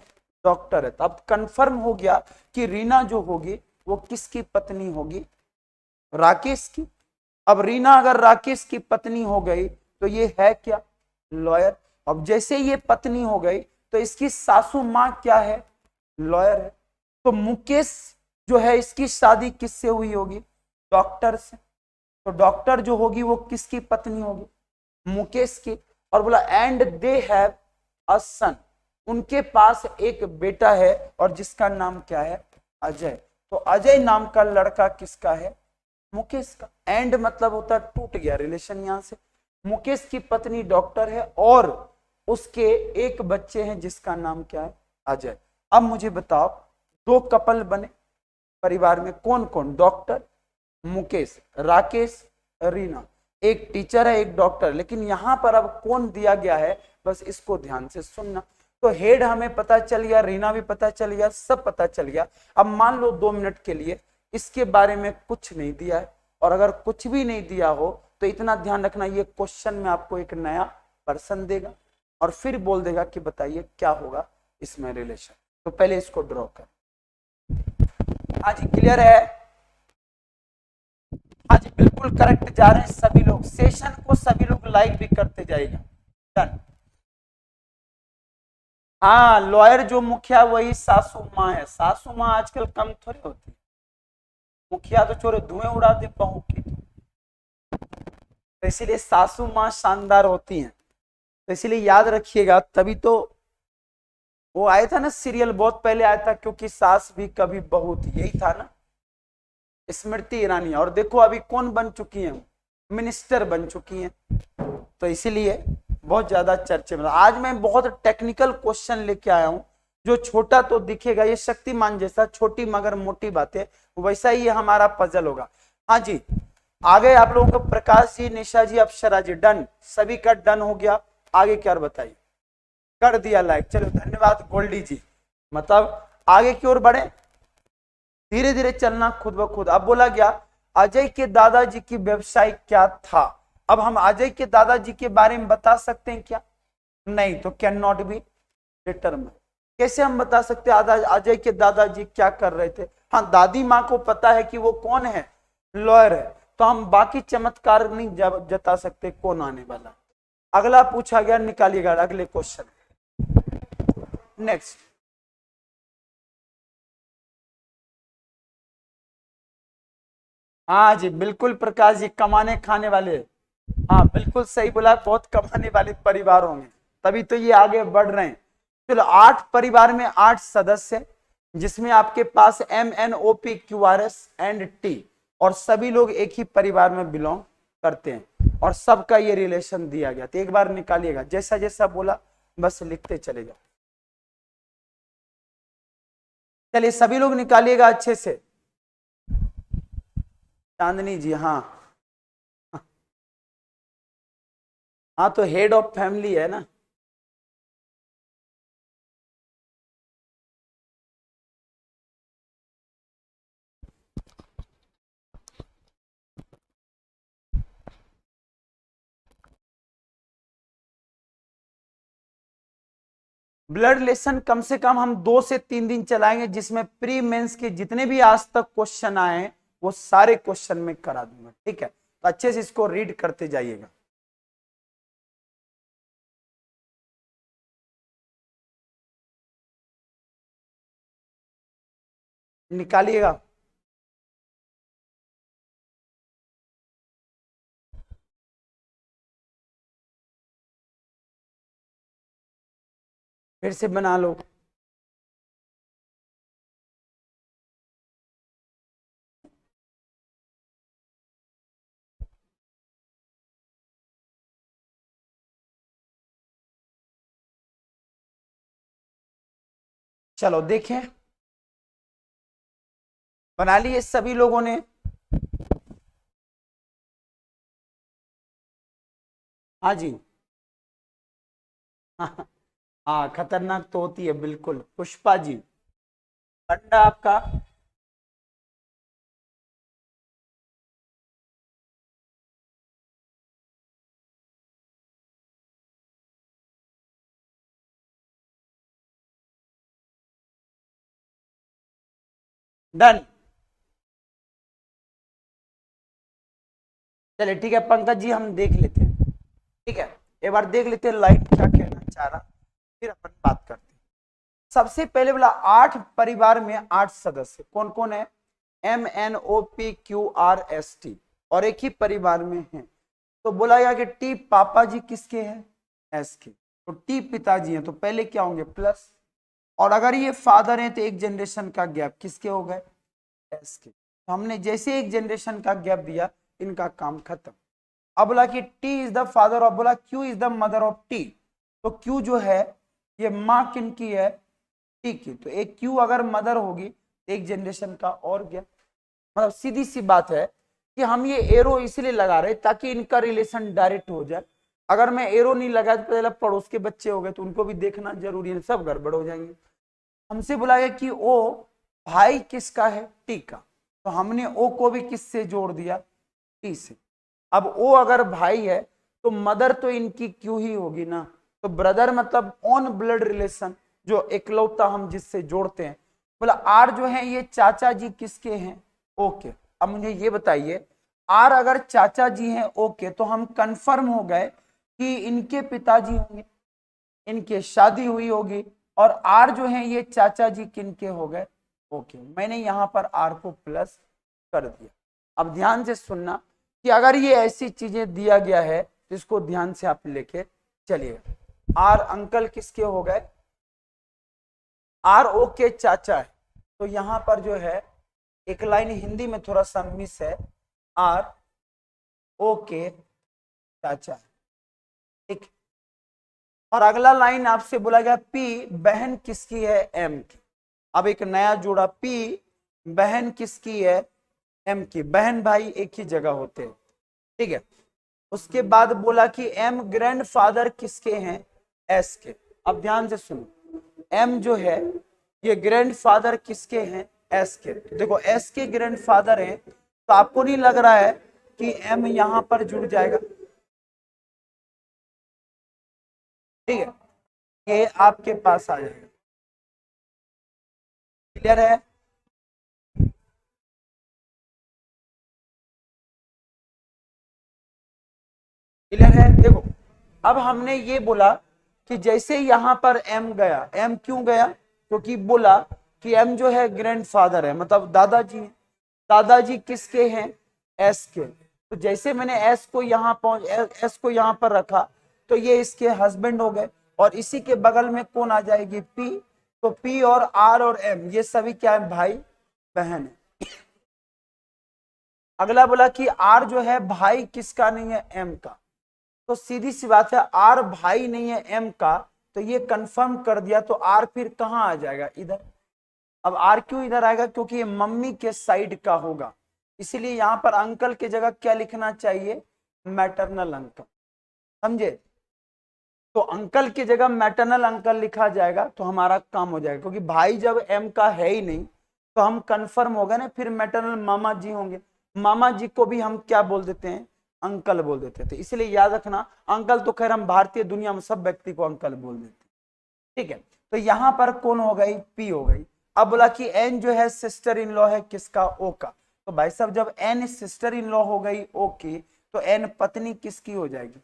डॉक्टर है। तो अब कंफर्म हो गया कि रीना जो होगी वो किसकी पत्नी होगी, राकेश की। अब रीना अगर राकेश की पत्नी हो गई तो ये है क्या, लॉयर। अब जैसे ये पत्नी हो गई तो इसकी सासू माँ क्या है, लॉयर है। तो मुकेश जो है इसकी शादी किससे हुई होगी, डॉक्टर से। तो डॉक्टर जो होगी वो किसकी पत्नी होगी, मुकेश की। और बोला एंड दे हैव अ सन, उनके पास एक बेटा है और जिसका नाम क्या है, अजय। तो अजय नाम का लड़का किसका है, मुकेश का। एंड मतलब होता है टूट गया रिलेशन यहां से। मुकेश की पत्नी डॉक्टर है और उसके एक बच्चे हैं जिसका नाम क्या है, अजय। अब मुझे बताओ दो कपल बने परिवार में, कौन कौन, डॉक्टर मुकेश, राकेश, रीना। एक टीचर है एक डॉक्टर, लेकिन यहां पर अब कौन दिया गया है, बस इसको ध्यान से सुनना। तो हेड हमें पता चल गया, रीना भी पता चल गया, सब पता चल गया। अब मान लो 2 मिनट के लिए इसके बारे में कुछ नहीं दिया है, और अगर कुछ भी नहीं दिया हो तो इतना ध्यान रखना ये क्वेश्चन में आपको एक नया पर्सन देगा और फिर बोल देगा कि बताइए क्या होगा इसमें रिलेशन। तो पहले इसको ड्रॉ कर। हाँ जी क्लियर है, हाँ जी बिल्कुल करेक्ट जा रहे हैं सभी लोग, सेशन को सभी लोग लाइक भी करते जाएगा। डन। हाँ लॉयर जो मुखिया वही सासू माँ है, सासू माँ आजकल कम थोड़ी होती, मुखिया तो चोरे धुएं उड़ा दे बहू की। तो इसीलिए सासू माँ शानदार होती हैं, तो इसीलिए याद रखिएगा। तभी तो वो आया था ना सीरियल, बहुत पहले आया था, क्योंकि सास भी कभी बहू थी, यही था ना, स्मृति ईरानी। और देखो अभी कौन बन चुकी है, मिनिस्टर बन चुकी हैं। तो इसीलिए बहुत ज्यादा चर्चे में। आज मैं बहुत टेक्निकल क्वेश्चन लेके आया हूं, जो छोटा तो दिखेगा, ये शक्तिमान जैसा छोटी मगर मोटी बातें, वैसा ही हमारा पजल होगा। हाँ जी आगे आप लोगों को प्रकाश जी, निशा जी, अप्सरा जी, डन, सभी का डन हो गया। आगे क्या बताइए, कर दिया लाइक, चलो धन्यवाद गोल्डी जी। मतलब आगे की ओर बढ़े, धीरे धीरे चलना खुद ब खुद। अब बोला गया अजय के दादाजी की व्यवसाय क्या था। अब हम अजय के दादाजी के बारे में बता सकते हैं क्या, नहीं, तो कैन नॉट बी डिटरमाइन। कैसे हम बता सकते हैं अजय के दादाजी क्या कर रहे थे। हाँ दादी माँ को पता है कि वो कौन है, लॉयर है, तो हम बाकी चमत्कार नहीं जता सकते कौन आने वाला। अगला पूछा गया, निकालिएगा अगले क्वेश्चन। नेक्स्ट, हाँ जी बिल्कुल प्रकाश जी, कमाने खाने वाले, हाँ बिल्कुल सही बोला, बहुत कमाने वाले परिवार होंगे तभी तो ये आगे बढ़ रहे हैं। चलो 8 परिवार में 8 सदस्य, जिसमें आपके पास MNOPQRS एंड T, और सभी लोग एक ही परिवार में बिलोंग करते हैं और सबका ये रिलेशन दिया गया। तो एक बार निकालिएगा, जैसा जैसा बोला बस लिखते चलेगा। चलिए सभी लोग निकालिएगा अच्छे से। चांदनी जी, हाँ हाँ, तो हेड ऑफ फैमिली है ना। ब्लड रिलेशन कम से कम हम 2 से 3 दिन चलाएंगे, जिसमें प्री मेंस के जितने भी आज तक क्वेश्चन आए हैं वो सारे क्वेश्चन में करा दूंगा, ठीक है। तो अच्छे से इसको रीड करते जाइएगा। निकालिएगा। फिर से बना लो। चलो देखें, बना लिए सभी लोगों ने? हाँ जी। हाँ हाँ, खतरनाक तो होती है बिल्कुल। पुष्पा जी, अंडा आपका? डन। चलिए ठीक है पंकज जी, हम देख लेते हैं। ठीक है, एक बार देख लेते हैं लाइट क्या कहना चाह रहा, फिर अपन बात करते हैं। सबसे पहले बोला 8 परिवार में 8 सदस्य, कौन कौन है? MNOPQRST, और एक ही परिवार में है। तो बोला गया कि टी पापा जी किसके हैं? एस के। तो टी पिताजी हैं, तो पहले क्या होंगे? प्लस। और अगर ये फादर हैं तो एक जनरेशन का गैप किसके हो गए? एस के। तो हमने जैसे एक जनरेशन का गैप दिया, इनका काम खत्म। अब बोला कि T is the father of, बोला Q is the mother of T. तो क्यू जो है ये माँ किनकी है? टी की। तो एक क्यू अगर मदर होगी तो एक जनरेशन का और गैप। मतलब सीधी सी बात है कि हम ये एरो इसलिए लगा रहे ताकि इनका रिलेशन डायरेक्ट हो जाए। अगर मैं एरो नहीं लगा तो पहले पड़ोस के बच्चे हो गए तो उनको भी देखना जरूरी है, सब गड़बड़ हो जाएंगे। हमसे बुला गया कि ओ भाई किसका है? टी का। तो हमने ओ को भी किससे जोड़ दिया? टी से। अब ओ अगर भाई है तो मदर तो इनकी क्यू ही होगी ना। तो ब्रदर मतलब ऑन ब्लड रिलेशन, जो इकलौता हम जिससे जोड़ते हैं। बोला आर जो है ये चाचा जी किसके हैं? ओके। अब मुझे ये बताइए, आर अगर चाचा जी हैं ओके, तो हम कंफर्म हो गए कि इनके पिताजी होंगे, इनके शादी हुई होगी। और आर जो है ये चाचा जी किनके हो गए? ओके, मैंने यहां पर आर को प्लस कर दिया। अब ध्यान से सुनना कि अगर ये ऐसी चीजें दिया गया है तो इसको ध्यान से आप लेके चलिएगा। आर अंकल किसके हो गए? आर ओ के चाचा है। तो यहां पर जो है एक लाइन हिंदी में थोड़ा सा मिस है, आर ओ के चाचा, ठीक। और अगला लाइन आपसे बोला गया पी बहन किसकी है? एम की। अब एक नया जोड़ा, पी बहन किसकी है? एम की। बहन भाई एक ही जगह होते हैं, ठीक है। उसके बाद बोला कि एम ग्रैंडफादर किसके हैं? एस के। अब ध्यान से सुनो, एम जो है ये ग्रैंडफादर किसके हैं? एस के। तो देखो एस के ग्रैंडफादर हैं, तो आपको नहीं लग रहा है कि एम यहां पर जुड़ जाएगा? ठीक है, ये आपके पास आ जाएगा। क्लियर है? क्लियर है? देखो अब हमने ये बोला कि जैसे यहां पर एम गया, एम क्यों गया? क्योंकि बोला कि एम जो है ग्रैंडफादर है, मतलब दादाजी। दादाजी किसके हैं? एस के। तो जैसे मैंने एस को यहां एस को यहां पर रखा तो ये इसके हस्बैंड हो गए। और इसी के बगल में कौन आ जाएगी? पी। तो पी और आर और एम ये सभी क्या है? भाई बहन है। अगला बोला कि आर जो है भाई किसका नहीं है? एम का। तो सीधी सी बात है, आर भाई नहीं है एम का, तो ये कंफर्म कर दिया। तो आर फिर कहां आ जाएगा? इधर। अब आर क्यों इधर आएगा? क्योंकि ये मम्मी के साइड का होगा, इसीलिए यहां पर अंकल की जगह क्या लिखना चाहिए? Maternal uncle. समझे? तो अंकल की जगह मैटरनल अंकल लिखा जाएगा तो हमारा काम हो जाएगा। क्योंकि भाई जब एम का है ही नहीं तो हम कंफर्म हो गए ना, फिर मैटरनल मामा जी होंगे। मामा जी को भी हम क्या बोल देते हैं? अंकल बोल देते थे। इसलिए याद रखना, अंकल तो खैर हम भारतीय दुनिया में सब व्यक्ति को अंकल बोल देते हैं, ठीक है। तो यहां पर कौन हो गई? पी हो गई। अब बोला कि एन जो है सिस्टर इन लॉ है किसका? ओ का। तो भाई साहब जब एन सिस्टर इन लॉ हो गई ओ की, तो एन पत्नी किसकी हो जाएगी?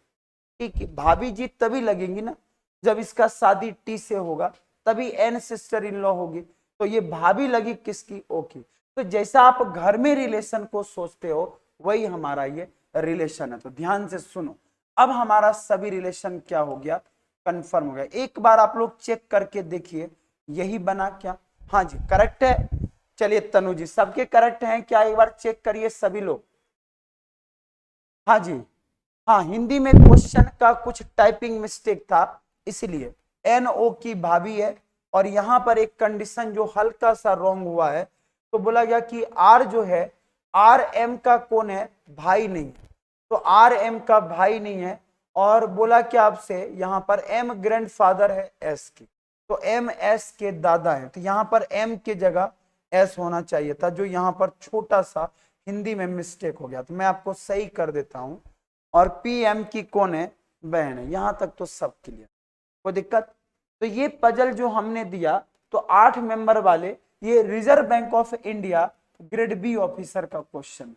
ठीक है। भाभी जी तभी लगेंगी ना जब इसका शादी टी से होगा, तभी एन सिस्टर इन लॉ होगी। तो ये भाभी लगी किसकी? ओ की। तो जैसा आप घर में रिलेशन को सोचते हो वही हमारा ये रिलेशन है। तो ध्यान से सुनो, अब हमारा सभी रिलेशन क्या हो गया? कंफर्म हो गया। एक बार आप लोग चेक करके देखिए यही बना क्या? हाँ जी करेक्ट है। चलिए तनु जी सबके करेक्ट हैं क्या? एक बार चेक करिए सभी लोग। हाँ जी। हाँ, हिंदी में क्वेश्चन का कुछ टाइपिंग मिस्टेक था, इसलिए एन ओ की भाभी है, और यहां पर एक कंडीशन जो हल्का सा रॉन्ग हुआ है, तो बोला गया कि आर जो है आर एम का कौन है, भाई नहीं है, तो आर एम का भाई नहीं है। और बोला क्या आपसे, यहां पर एम ग्रैंडफादर है एस की, तो एम एस के दादा है, तो यहां पर एम की जगह एस होना चाहिए था, जो यहां पर छोटा सा हिंदी में मिस्टेक हो गया, तो मैं आपको सही कर देता हूं। और पी एम की कौन है, बहन है। यहां तक तो सब क्लियर, कोई दिक्कत। तो ये पजल जो हमने दिया, तो 8 मेंबर वाले, ये Reserve Bank of India grade B officer का क्वेश्चन है।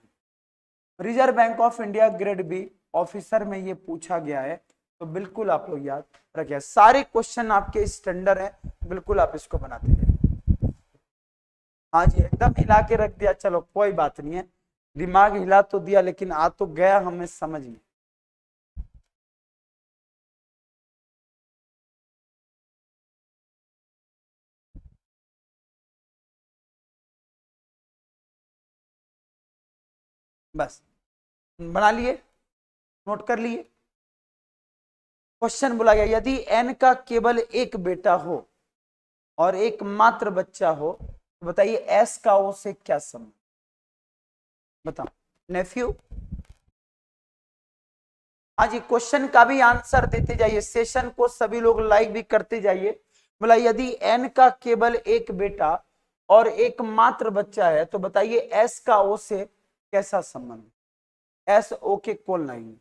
Reserve Bank of India grade B officer में ये पूछा गया है, तो बिल्कुल आप लोग याद रखिए। सारे क्वेश्चन आपके स्टैंडर्ड है, बिल्कुल आप इसको बनाते जाइए। हाँ जी, एकदम हिला के रख दिया, चलो कोई बात नहीं है, दिमाग हिला तो दिया लेकिन आ तो गया हमें समझ में। बस बना लिए, नोट कर लिए। क्वेश्चन बोला गया, यदि एन का केवल एक बेटा हो और एक मात्र बच्चा हो, तो बताइए एस का ओ से क्या संबंध, बताओ। नेफ्यू। हाँ जी, क्वेश्चन का भी आंसर देते जाइए, सेशन को सभी लोग लाइक भी करते जाइए। बोला यदि एन का केवल एक बेटा और एक मात्र बच्चा है, तो बताइए एस का ओ से कैसा संबंध, एस ओ के कोल नहीं।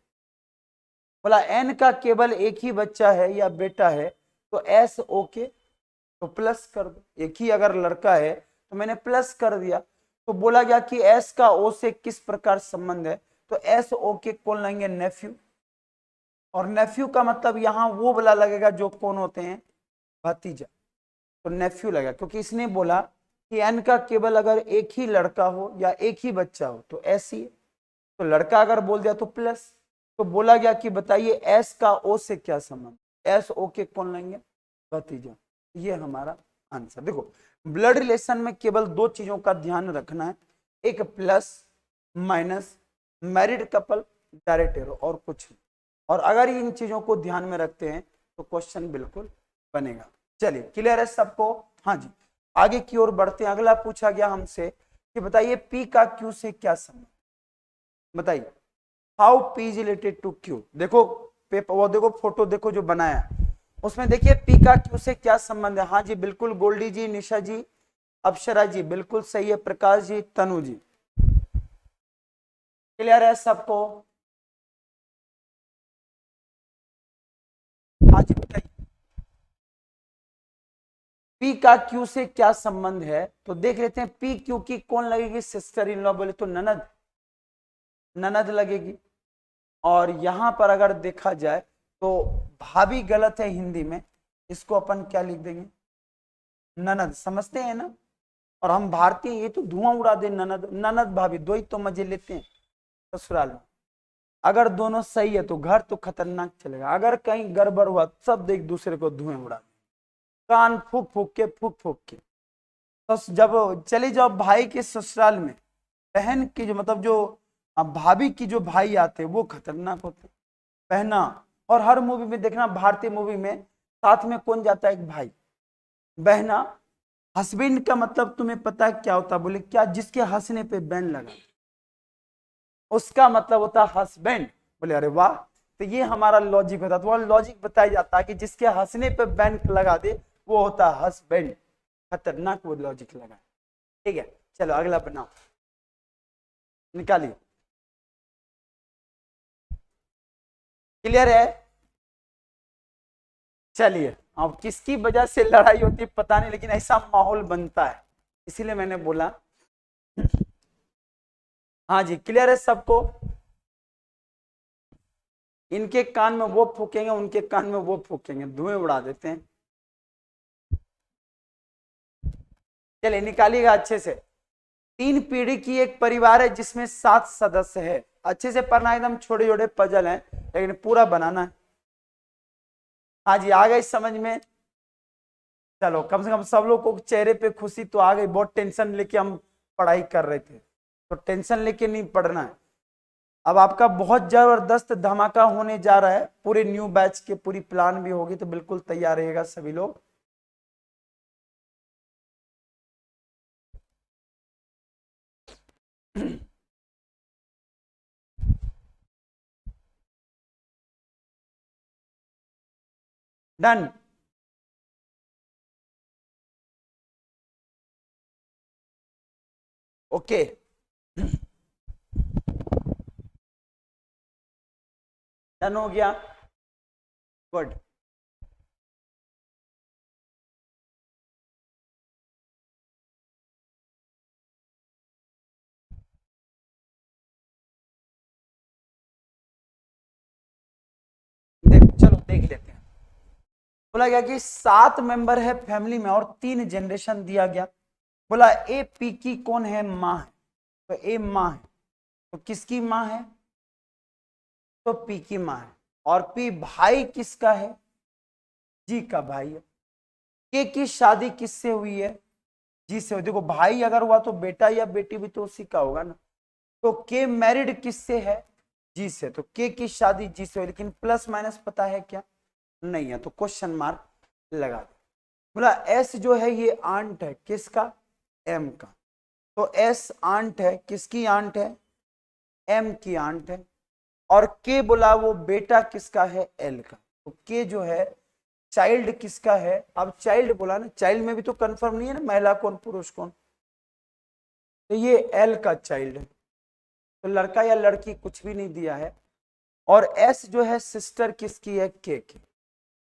बोला एन का केवल एक ही बच्चा है या बेटा है, तो एस ओ के तो प्लस कर दो, एक ही अगर लड़का है तो मैंने प्लस कर दिया। तो बोला गया कि एस का ओ से किस प्रकार संबंध है, तो एस ओ के कौन लेंगे, नेफ्यू। और नेफ्यू का मतलब यहां वो वाला लगेगा जो कौन होते हैं, भतीजा, तो नेफ्यू लगेगा, क्योंकि इसने बोला कि एन का केवल अगर एक ही लड़का हो या एक ही बच्चा हो तो एस ही है, तो लड़का अगर बोल दिया तो प्लस। तो बोला गया कि बताइए एस का ओ से क्या संबंध, एस ओ के कौन लेंगे, भतीजा। ये हमारा आंसर। देखो ब्लड रिलेशन में केवल दो चीजों का ध्यान रखना है, एक plus minus, married couple, direct arrow, और कुछ नहीं। और अगर इन चीजों को ध्यान में रखते हैं तो क्वेश्चन बिल्कुल बनेगा। चलिए क्लियर है सबको। हाँ जी, आगे की ओर बढ़ते हैं। अगला पूछा गया हमसे कि बताइए पी का क्यू से क्या संबंध, बताइए how P is related to Q. देखो पेपर, वो देखो फोटो देखो जो बनाया, उसमें देखिए पी का क्यू से क्या संबंध है। हाँ जी बिल्कुल, गोल्डी जी, निशा जी, अप्सरा जी बिल्कुल सही है, प्रकाश जी, तनु जी, क्लियर है सबको। हाँ जी बताइए पी का क्यू से क्या संबंध है, तो देख लेते हैं। पी क्यू की कौन लगेगी, सिस्टर इन लॉ, बोले तो ननद, ननद लगेगी। और यहां पर अगर देखा जाए तो भाभी गलत है हिंदी में, इसको अपन क्या लिख देंगे, ननद, समझते हैं ना। और हम भारतीय, ये तो धुआं उड़ा दे, ननद ननद भाभी दो ही तो मजे लेते हैं ससुराल में। अगर दोनों सही है तो घर तो खतरनाक चलेगा, अगर कहीं गड़बड़ हुआ सब एक दूसरे को धुएं उड़ा दे, कान फूक फूक के, फूक फूक के। तो जब चले जाओ भाई के ससुराल में, बहन की जो मतलब जो भाभी की जो भाई आते वो खतरनाक होते, बहना। और हर मूवी में देखना, भारतीय मूवी में साथ में कौन जाता है, एक भाई, बहना। हस्बैंड का मतलब तुम्हें पता है क्या होता है, बोले क्या, जिसके हंसने पे बैन लगा, उसका मतलब होता है हस्बैंड। बोले अरे वाह, तो ये हमारा लॉजिक होता है, तो लॉजिक बताया जाता है कि जिसके हंसने पे बैन लगा दे वो होता है हस्बैंड। खतरनाक वो लॉजिक लगा, ठीक है। चलो अगला बनाओ, निकालिए। क्लियर है। चलिए, अब किसकी वजह से लड़ाई होती है पता नहीं, लेकिन ऐसा माहौल बनता है, इसीलिए मैंने बोला। हाँ जी क्लियर है सबको। इनके कान में वो फूकेंगे, उनके कान में वो फूकेंगे, धुएं उड़ा देते हैं। चलिए निकालिएगा अच्छे से। 3 पीढ़ी की एक परिवार है जिसमें 7 सदस्य है। अच्छे से पढ़ना, एकदम छोटे छोटे पजल हैं लेकिन पूरा बनाना है। हाँ जी आ गई समझ में। चलो कम से कम सब लोग को चेहरे पे खुशी तो आ गई, बहुत टेंशन लेके हम पढ़ाई कर रहे थे, तो टेंशन लेके नहीं पढ़ना है। अब आपका बहुत जबरदस्त धमाका होने जा रहा है, पूरे न्यू बैच के पूरी प्लान भी होगी, तो बिल्कुल तैयार रहेगा सभी लोग। डन। ओके डन हो गया, गुड। चलो देख लेते हैं। बोला गया कि 7 मेंबर है फैमिली में और 3 जनरेशन दिया गया। बोला ए पी की कौन है, माँ है, तो ए माँ है, तो किसकी माँ है, तो पी की माँ है। और पी भाई किसका है, जी का भाई है। के की शादी किससे हुई है, जी से हुई। देखो भाई अगर हुआ तो बेटा या बेटी भी तो उसी का होगा ना। तो के मैरिड किससे है, जी से, तो के की शादी जी से हुई, लेकिन प्लस माइनस पता है क्या, नहीं है, तो क्वेश्चन मार्क लगा दो। बोला एस जो है ये आंट है किसका, एम का, तो एस आंट है, किसकी आंट है, एम की आंट है। और के बोला वो बेटा किसका है, एल का, तो के जो है चाइल्ड किसका है। अब चाइल्ड बोला ना, चाइल्ड में भी तो कंफर्म नहीं है ना महिला कौन पुरुष कौन, तो ये एल का चाइल्ड है, तो लड़का या लड़की कुछ भी नहीं दिया है। और एस जो है सिस्टर किसकी है, के की,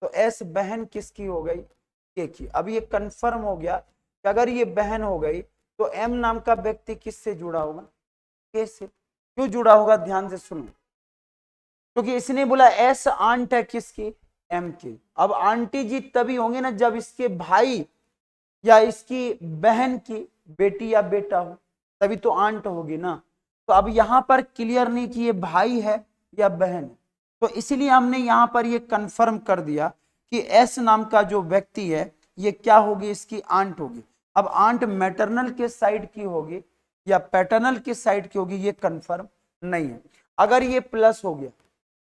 तो एस बहन किसकी हो गई, के की। अब ये कंफर्म हो गया कि अगर ये बहन हो गई तो एम नाम का व्यक्ति किससे जुड़ा होगा, के से। क्यों जुड़ा होगा ध्यान से सुनो, क्योंकि इसने बोला एस आंट है किसकी, एम की। अब आंटी जी तभी होंगे ना जब इसके भाई या इसकी बहन की बेटी या बेटा हो, तभी तो आंट होगी ना। तो अब यहां पर क्लियर नहीं कि ये भाई है या बहन है, तो इसीलिए हमने यहां पर ये कंफर्म कर दिया कि एस नाम का जो व्यक्ति है ये क्या होगी, इसकी आंट होगी। अब आंट मैटरनल के साइड की होगी या पैटर्नल के साइड की होगी ये कंफर्म नहीं है। अगर ये प्लस हो गया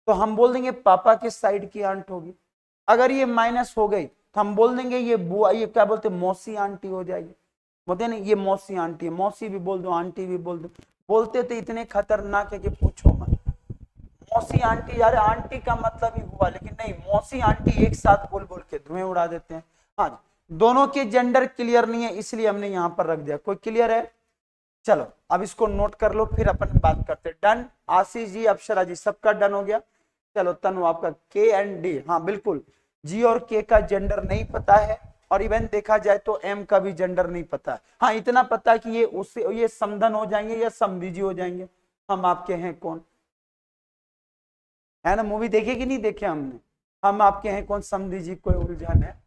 तो हम बोल देंगे पापा के साइड की आंट होगी। अगर ये माइनस हो गई तो हम बोल देंगे ये बुआ, ये क्या बोलते मौसी आंटी हो जाएगी, बोलते नहीं ये मौसी आंटी है, मौसी भी बोल दो आंटी भी बोल दो। बोलते तो इतने खतरनाक है कि पूछो मत। मौसी आंटी यार आंटी का मतलब ही हुआ, लेकिन नहीं मौसी आंटी एक साथ बोल बोल के धुएं उड़ा देते हैं। हाँ दोनों के जेंडर क्लियर नहीं है इसलिए हमने यहां पर रख दिया। कोई क्लियर है, चलो अब इसको नोट कर लो फिर अपन बात करते हैं। डन, आशीष जी अप्सरा जी सबका डन हो गया। चलो तनु आपका के एंड डी, हाँ बिल्कुल, जी और के का जेंडर नहीं पता है और इवन देखा जाए तो एम का भी जेंडर नहीं पता है। हाँ इतना पता है कि ये उससे ये समधन हो जाएंगे या समधि हो जाएंगे। हम आपके हैं कौन, है ना, मूवी देखे कि नहीं देखे हमने, हम आपके हैं कौन, समधि जी कोई उलझन है।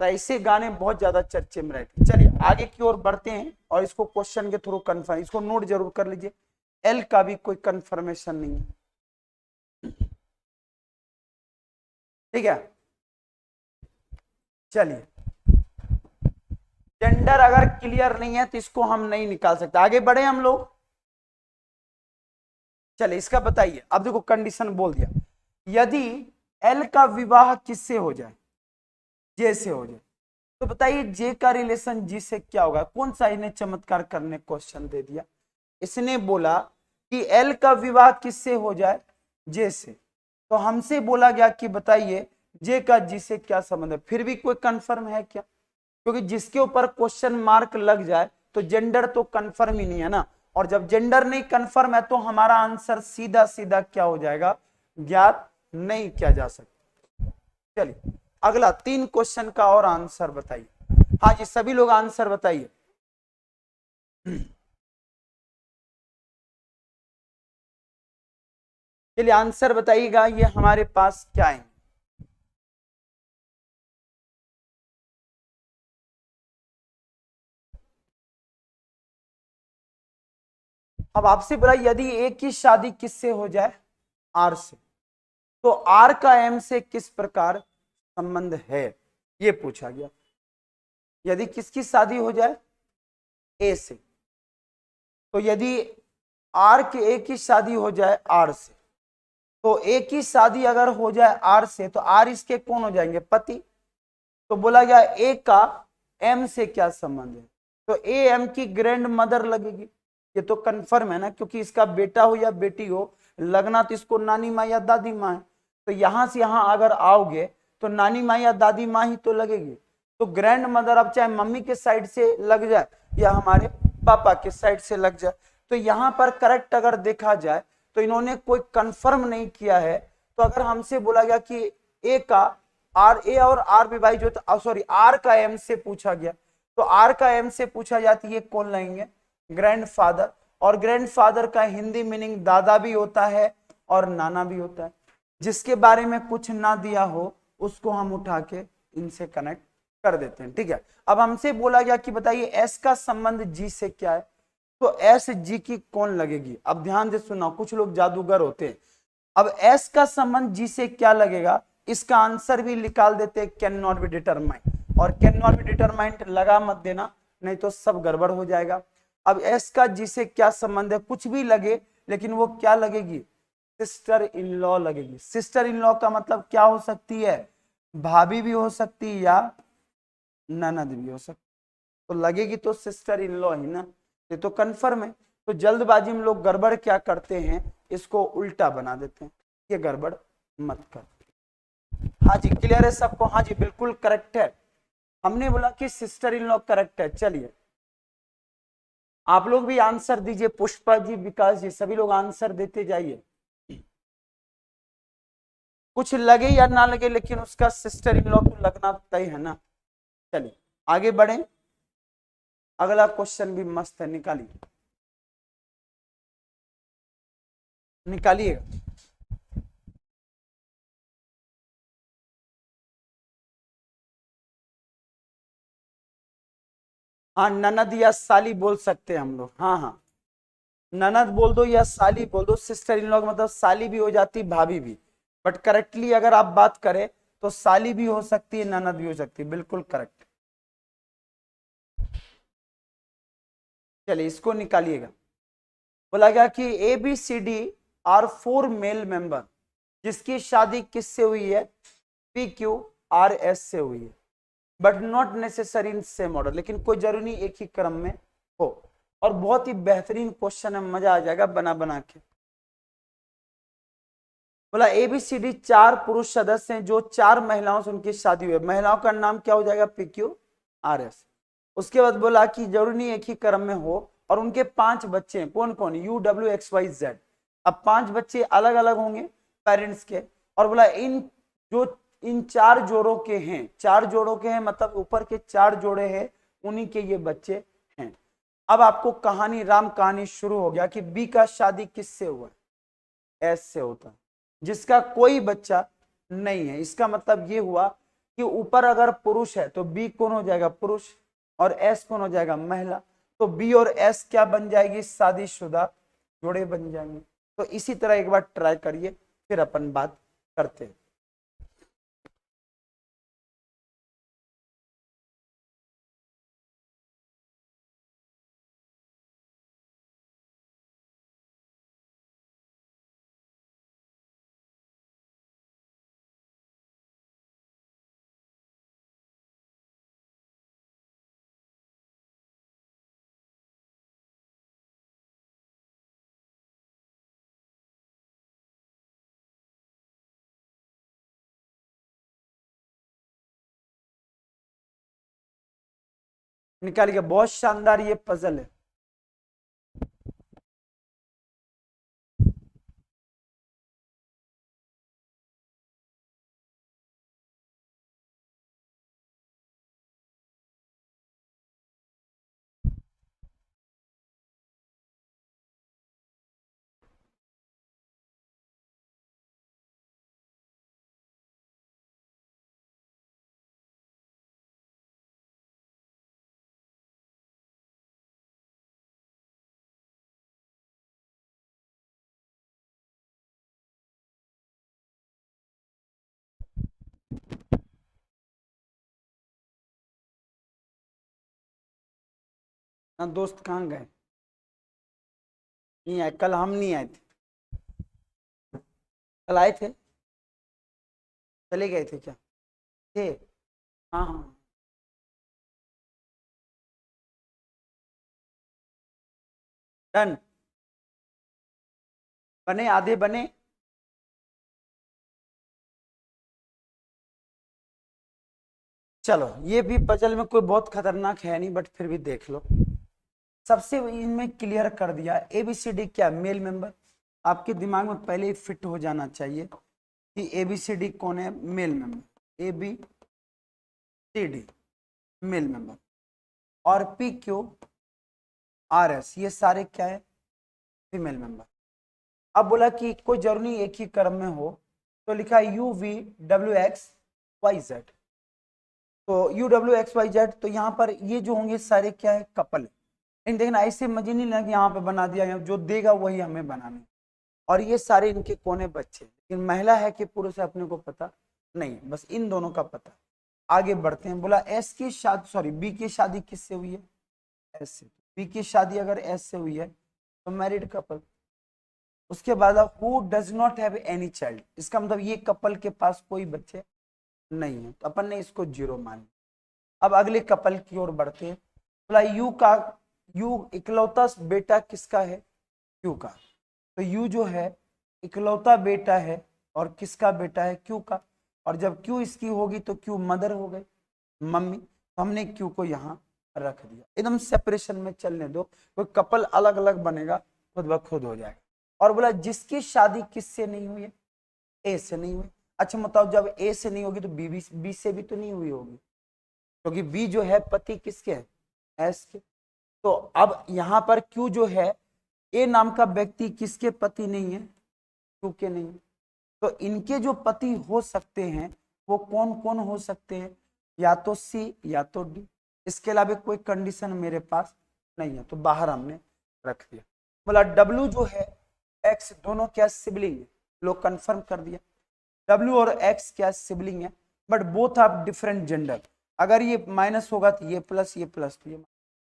तो ऐसे गाने बहुत ज्यादा चर्चे में रहते हैं। चलिए आगे की ओर बढ़ते हैं और इसको क्वेश्चन के थ्रू कंफर्म, इसको नोट जरूर कर लीजिए। एल का भी कोई कंफर्मेशन नहीं है, ठीक है। चलिए जेंडर अगर क्लियर नहीं है तो इसको हम नहीं निकाल सकते। आगे बढ़े हम लोग, चलिए इसका बताइए। अब देखो कंडीशन बोल दिया, यदि एल का विवाह किससे हो जाए, जे से हो जाए, तो बताइए जे का रिलेशन जी से क्या होगा। कौन सा इन्हें चमत्कार करने क्वेश्चन दे दिया, इसने बोला कि एल का विवाह किससे हो जाए, जे से। तो हमसे बोला गया कि बताइए जे का जी से क्या संबंध है। फिर भी कोई कंफर्म है क्या, क्योंकि जिसके ऊपर क्वेश्चन मार्क लग जाए तो जेंडर तो कंफर्म ही नहीं है ना। और जब जेंडर नहीं कंफर्म है तो हमारा आंसर सीधा सीधा क्या हो जाएगा, ज्ञात नहीं किया जा सकता। चलिए अगला 3 क्वेश्चन का और आंसर बताइए। हाँ जी सभी लोग आंसर बताइए। चलिए आंसर बताइएगा, ये हमारे पास क्या है। अब आपसे बोला यदि ए की शादी किससे हो जाए, आर से, तो आर का एम से किस प्रकार संबंध है, ये पूछा गया। यदि किसकी शादी हो जाए, ए से, तो यदि आर के ए की शादी हो जाए आर से, तो ए की शादी अगर हो जाए आर से तो आर इसके कौन हो जाएंगे, पति। तो बोला गया ए का एम से क्या संबंध है, तो ए एम की ग्रैंड मदर लगेगी। ये तो कंफर्म है ना, क्योंकि इसका बेटा हो या बेटी हो लगना तो इसको नानी माँ या दादी माँ है। तो यहां से यहां अगर आओगे तो नानी माँ या दादी माँ ही तो लगेगी। तो ग्रैंड मदर अब चाहे मम्मी के साइड से लग जाए या हमारे पापा के साइड से लग जाए, तो यहां पर करेक्ट अगर देखा जाए तो इन्होंने कोई कंफर्म नहीं किया है। तो अगर हमसे बोला गया कि ए का आर, ए और आर विभाजित, सॉरी आर का एम से पूछा गया, तो आर का एम से पूछा जाती है कौन लेंगे, ग्रैंडफादर। और ग्रैंडफादर का हिंदी मीनिंग दादा भी होता है और नाना भी होता है। जिसके बारे में कुछ ना दिया हो उसको हम उठा के इनसे कनेक्ट कर देते हैं, ठीक है। अब हमसे बोला गया कि बताइए एस का संबंध जी से क्या है, तो एस जी की कौन लगेगी। अब ध्यान से सुना, कुछ लोग जादूगर होते हैं। अब एस का संबंध जी से क्या लगेगा, इसका आंसर भी निकाल देते हैं, कैन नॉट बी डिटरमाइंड। और कैन नॉट बी डिटरमाइंड लगा मत देना, नहीं तो सब गड़बड़ हो जाएगा। अब एस का जी से क्या संबंध है, कुछ भी लगे लेकिन वो क्या लगेगी, सिस्टर इन लॉ लगेगी। सिस्टर इन लॉ का मतलब क्या हो सकती है, भाभी भी हो सकती है या ननद भी हो सकती, तो लगेगी तो सिस्टर इन लॉ ही ना, ये तो कंफर्म है। तो जल्दबाजी में लोग गड़बड़ क्या करते हैं, इसको उल्टा बना देते हैं, ये गड़बड़ मत कर। हाँ जी क्लियर है सबको, हाँ जी बिल्कुल करेक्ट है। हमने बोला कि सिस्टर इन लॉ करेक्ट है। चलिए आप लोग भी आंसर दीजिए, पुष्पा जी, विकास जी, सभी लोग आंसर देते जाइए। कुछ लगे या ना लगे लेकिन उसका सिस्टर इन लॉ तो लगना तय है ना। चलिए आगे बढ़े, अगला क्वेश्चन भी मस्त है, निकालिए निकालिएगा। हाँ ननद या साली बोल सकते हैं हम लोग, हाँ हाँ ननद बोल दो या साली बोल दो, सिस्टर इन लॉ का मतलब साली भी हो जाती भाभी भी, बट करेक्टली अगर आप बात करें तो साली भी हो सकती है ननद भी हो सकती है, बिल्कुल करेक्ट। चलिए इसको निकालिएगा। बोला गया कि A B C D R 4 male member जिसकी शादी किससे हुई है, पी क्यू आर एस से हुई है, but not necessary in same order, लेकिन कोई जरूरी नहीं एक ही क्रम में हो। और बहुत ही बेहतरीन क्वेश्चन है, मजा आ जाएगा बना बना के। बोला एबीसीडी 4 पुरुष सदस्य हैं जो 4 महिलाओं से उनकी शादी हुई है, महिलाओं का नाम क्या हो जाएगा, पीक्यू आर एस। उसके बाद बोला कि जरूरी नहीं एक ही क्रम में हो, और उनके 5 बच्चे हैं, कौन कौन, U W X Y Z. अब 5 बच्चे अलग अलग होंगे पेरेंट्स के, और बोला इन जो इन 4 जोड़ों के हैं, 4 जोड़ों के हैं मतलब ऊपर के 4 जोड़े हैं, उन्हीं के ये बच्चे हैं। अब आपको कहानी राम कहानी शुरू हो गया कि बी का शादी किससे हुआ, एस से होता, जिसका कोई बच्चा नहीं है। इसका मतलब ये हुआ कि ऊपर अगर पुरुष है तो बी कौन हो जाएगा, पुरुष, और एस कौन हो जाएगा, महिला। तो बी और एस क्या बन जाएगी, शादीशुदा जोड़े बन जाएंगे। तो इसी तरह एक बार ट्राई करिए, फिर अपन बात करते हैं। निकालिए, बहुत शानदार ये पजल है। ना दोस्त कहाँ गए, नहीं आए, कल हम नहीं आए थे, कल आए थे, चले गए थे क्या, थे, हाँ हाँ। डन, बने, आधे बने। चलो ये भी पजल में कोई बहुत खतरनाक है नहीं, बट फिर भी देख लो। सबसे इनमें क्लियर कर दिया। एबीसीडी क्या? Male member. आपके दिमाग में पहले ही फिट हो जाना चाहिए कि एबीसीडी कौन है? Male member. A B C D male member. और पी क्यू आर एस ये सारे क्या है? Female member. अब बोला कि कोई जरूरी एक ही क्रम में हो, तो लिखा U V W X Y Z. तो U W X Y Z, तो यहाँ पर ये जो होंगे सारे क्या है? कपल। लेकिन देखना ऐसे मजे नहीं लगे यहाँ पे बना दिया, जो देगा वही हमें बनाना। और ये सारे इनके कौन है? बच्चे। लेकिन महिला है कि पुरुष है अपने को पता नहीं, बस इन दोनों का पता। आगे बढ़ते हैं। बोला एस की शादी, सॉरी बी की शादी किससे हुई है? एस से। बी की शादी अगर एस से हुई है तो मैरिड कपल। उसके बाद who does not have any child, इसका मतलब ये कपल के पास कोई बच्चे नहीं है, तो अपन ने इसको जीरो मान लिया। अब अगले कपल की ओर बढ़ते हैं। बोला यू इकलौता बेटा किसका है? क्यू का। तो यू जो है इकलौता बेटा है, और किसका बेटा है? क्यू का। और जब क्यू इसकी होगी तो क्यू मदर हो गई, मम्मी। तो हमने क्यू को यहाँ रख दिया। एकदम सेपरेशन में चलने दो, कोई कपल अलग अलग बनेगा खुद ब खुद हो जाएगा। और बोला जिसकी शादी किससे नहीं हुई है? ए से नहीं हुई। अच्छा बताओ, जब ए से नहीं होगी तो बी से भी तो नहीं हुई होगी, क्योंकि बी जो है पति किसके है? एस के। तो अब यहाँ पर क्यू जो है, ए नाम का व्यक्ति किसके पति नहीं है? क्यू के नहीं है। तो इनके जो पति हो सकते हैं वो कौन कौन हो सकते हैं? या तो सी या तो डी। इसके अलावा कोई कंडीशन मेरे पास नहीं है, तो बाहर हमने रख दिया। बोला डब्ल्यू जो है एक्स दोनों क्या सिबलिंग है? लोग कंफर्म कर दिया डब्ल्यू और एक्स क्या सिबलिंग है, but both are different gender. अगर ये माइनस होगा तो ये प्लस, ये प्लस तो ये।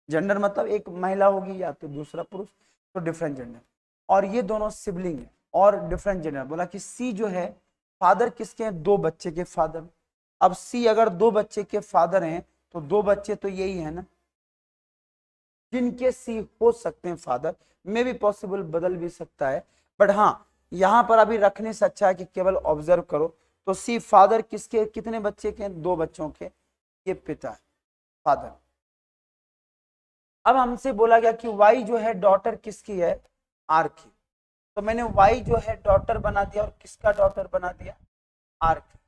जेंडर मतलब एक महिला होगी या तो दूसरा पुरुष, तो डिफरेंट जेंडर। और ये दोनों सिबलिंग है और डिफरेंट जेंडर। बोला कि सी जो है फादर किसके हैं? दो बच्चे के फादर। अब सी अगर दो बच्चे के फादर हैं तो दो बच्चे तो यही है ना, जिनके सी हो सकते हैं फादर। में भी पॉसिबल बदल भी सकता है, बट हाँ यहां पर अभी रखने से अच्छा है कि केवल ऑब्जर्व करो। तो सी फादर किसके, कितने बच्चे के? दो बच्चों के, ये पिता है फादर। अब हमसे बोला गया कि वाई जो है डॉटर किसकी है? आर की। तो मैंने वाई जो है डॉटर बना दिया, और किसका डॉटर बना दिया? आर की।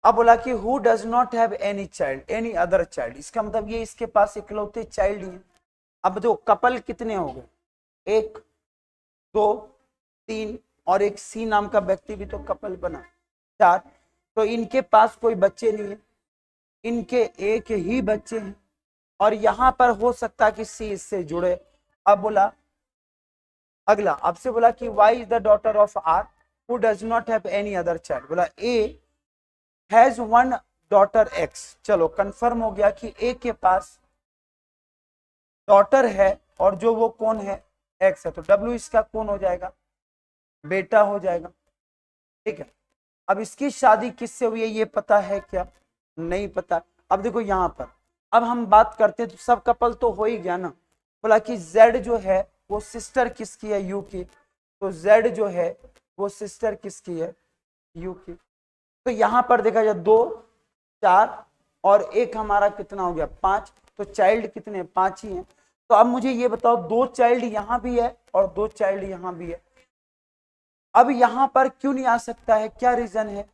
अब बोला कि who does not have any child, any other child, इसका मतलब ये इसके पास इकलौते चाइल्ड ही है। अब जो कपल कितने हो गए? एक, दो, तीन, और एक सी नाम का व्यक्ति भी तो कपल बना, चार। तो इनके पास कोई बच्चे नहीं है, इनके एक ही बच्चे हैं। और यहां पर हो सकता है कि सी इससे जुड़े। अब बोला अगला, आपसे बोला कि Y is the daughter of R who does not have any other child. बोला A has one daughter X. चलो कंफर्म हो गया कि ए के पास डॉटर है, और जो वो कौन है? एक्स है। तो डब्ल्यू इसका कौन हो जाएगा? बेटा हो जाएगा। ठीक है। अब इसकी शादी किससे हुई है ये पता है क्या? नहीं पता। अब देखो यहां पर, अब हम बात करते हैं तो सब कपल तो हो ही गया ना। बोला कि जेड जो है वो सिस्टर किसकी है? यू की। तो जेड जो है वो सिस्टर किसकी है? यू की। तो यहां पर देखा जाए दो, चार, और एक हमारा कितना हो गया? पांच। तो चाइल्ड कितने? पांच ही हैं। तो अब मुझे ये बताओ, दो चाइल्ड यहां भी है और दो चाइल्ड यहां भी है, अब यहां पर क्यों नहीं आ सकता है? क्या रीजन है?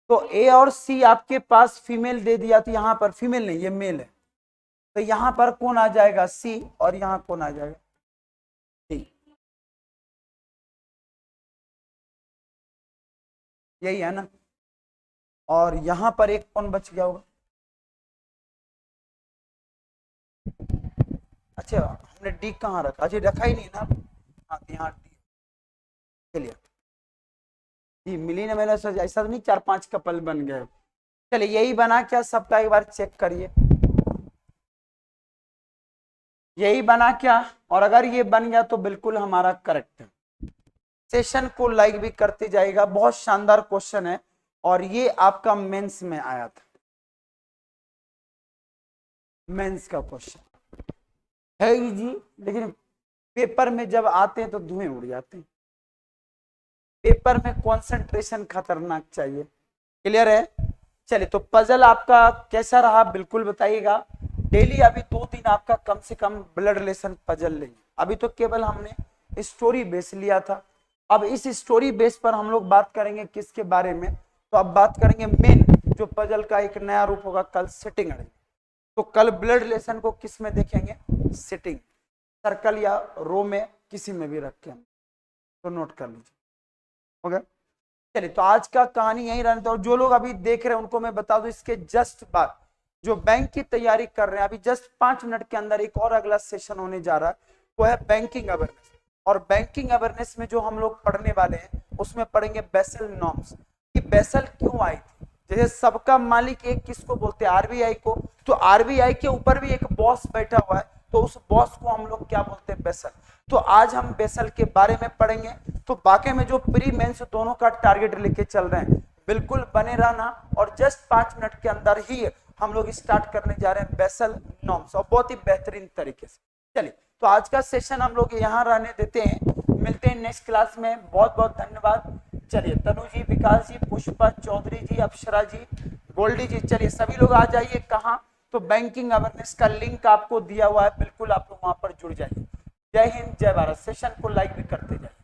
तो ए और सी आपके पास फीमेल दे दिया, तो यहां पर फीमेल नहीं, ये मेल है। तो यहां पर कौन आ जाएगा? सी। और यहां कौन आ जाएगा? डी। यही है ना। और यहां पर एक कौन बच गया होगा? अच्छा हमने डी कहाँ रखा? अच्छा रखा ही नहीं ना। हाँ यहाँ डी। चलिए जी मिली ना, मैंने सोचा ऐसा तो नहीं चार पांच कपल बन गए। चलिए यही बना क्या सबका? एक बार चेक करिए, यही बना क्या? और अगर ये बन गया तो बिल्कुल हमारा करेक्ट है। सेशन को लाइक भी करते जाएगा, बहुत शानदार क्वेश्चन है, और ये आपका मेंस में आया था। मेंस का क्वेश्चन है इजी, लेकिन पेपर में जब आते हैं तो धुएं उड़ जाते हैं। पेपर में कंसंट्रेशन खतरनाक चाहिए। क्लियर है? चलिए, तो पजल आपका कैसा रहा बिल्कुल बताइएगा। डेली अभी 2 दिन आपका कम से कम ब्लड रिलेशन पजल लेंगे। अभी तो केवल हमने स्टोरी बेस लिया था। अब इस स्टोरी बेस पर हम लोग बात करेंगे किसके बारे में, तो अब बात करेंगे मेन जो पजल का एक नया रूप होगा कल, सिटिंग अरेंजमेंट। तो कल ब्लड रिलेशन को किस में देखेंगे? सिटिंग, सर्कल या रो में, किसी में भी रख के हम तो नोट कर लीजिए। ओके, चलिए, तो आज का कहानी यही रहने दो। और जो लोग अभी देख रहे हैं उनको मैं बता दूं, इसके जस्ट बाद जो बैंक की तैयारी कर रहे हैं, अभी जस्ट 5 मिनट के अंदर एक और अगला सेशन होने जा रहा है, वो है बैंकिंग अवेयरनेस। और बैंकिंग अवेयरनेस में जो हम लोग पढ़ने वाले हैं उसमें पढ़ेंगे बेसल नॉर्म्स, कि बेसल क्यों आई थी। जैसे सबका मालिक एक किसको बोलते हैं? आरबीआई को। तो आरबीआई के ऊपर भी एक बॉस बैठा हुआ है, तो उस बॉस को हम लोग क्या बोलते हैं? बेसल। तो आज हम बेसल के बारे में पढ़ेंगे। तो बाकी में जो प्री मेंस दोनों का टारगेट लेके चल रहे हैं, बिल्कुल बने रहना। और जस्ट 5 मिनट के अंदर ही हम लोग स्टार्ट करने जा रहे हैं बेसल नॉर्म्स, और बहुत ही बेहतरीन तरीके से। चलिए, तो आज का सेशन हम लोग यहाँ रहने देते हैं, मिलते हैं नेक्स्ट क्लास में। बहुत बहुत धन्यवाद। चलिए, तनु जी, विकास जी, पुष्पा चौधरी जी, अप्सरा जी, गोल्डी जी, चलिए सभी लोग आ जाइए। कहाँ? तो बैंकिंग अवेयरनेस का लिंक आपको दिया हुआ है, बिल्कुल आप लोग वहां पर जुड़ जाइए। जय हिंद, जय भारत। सेशन को लाइक भी करते जाइए।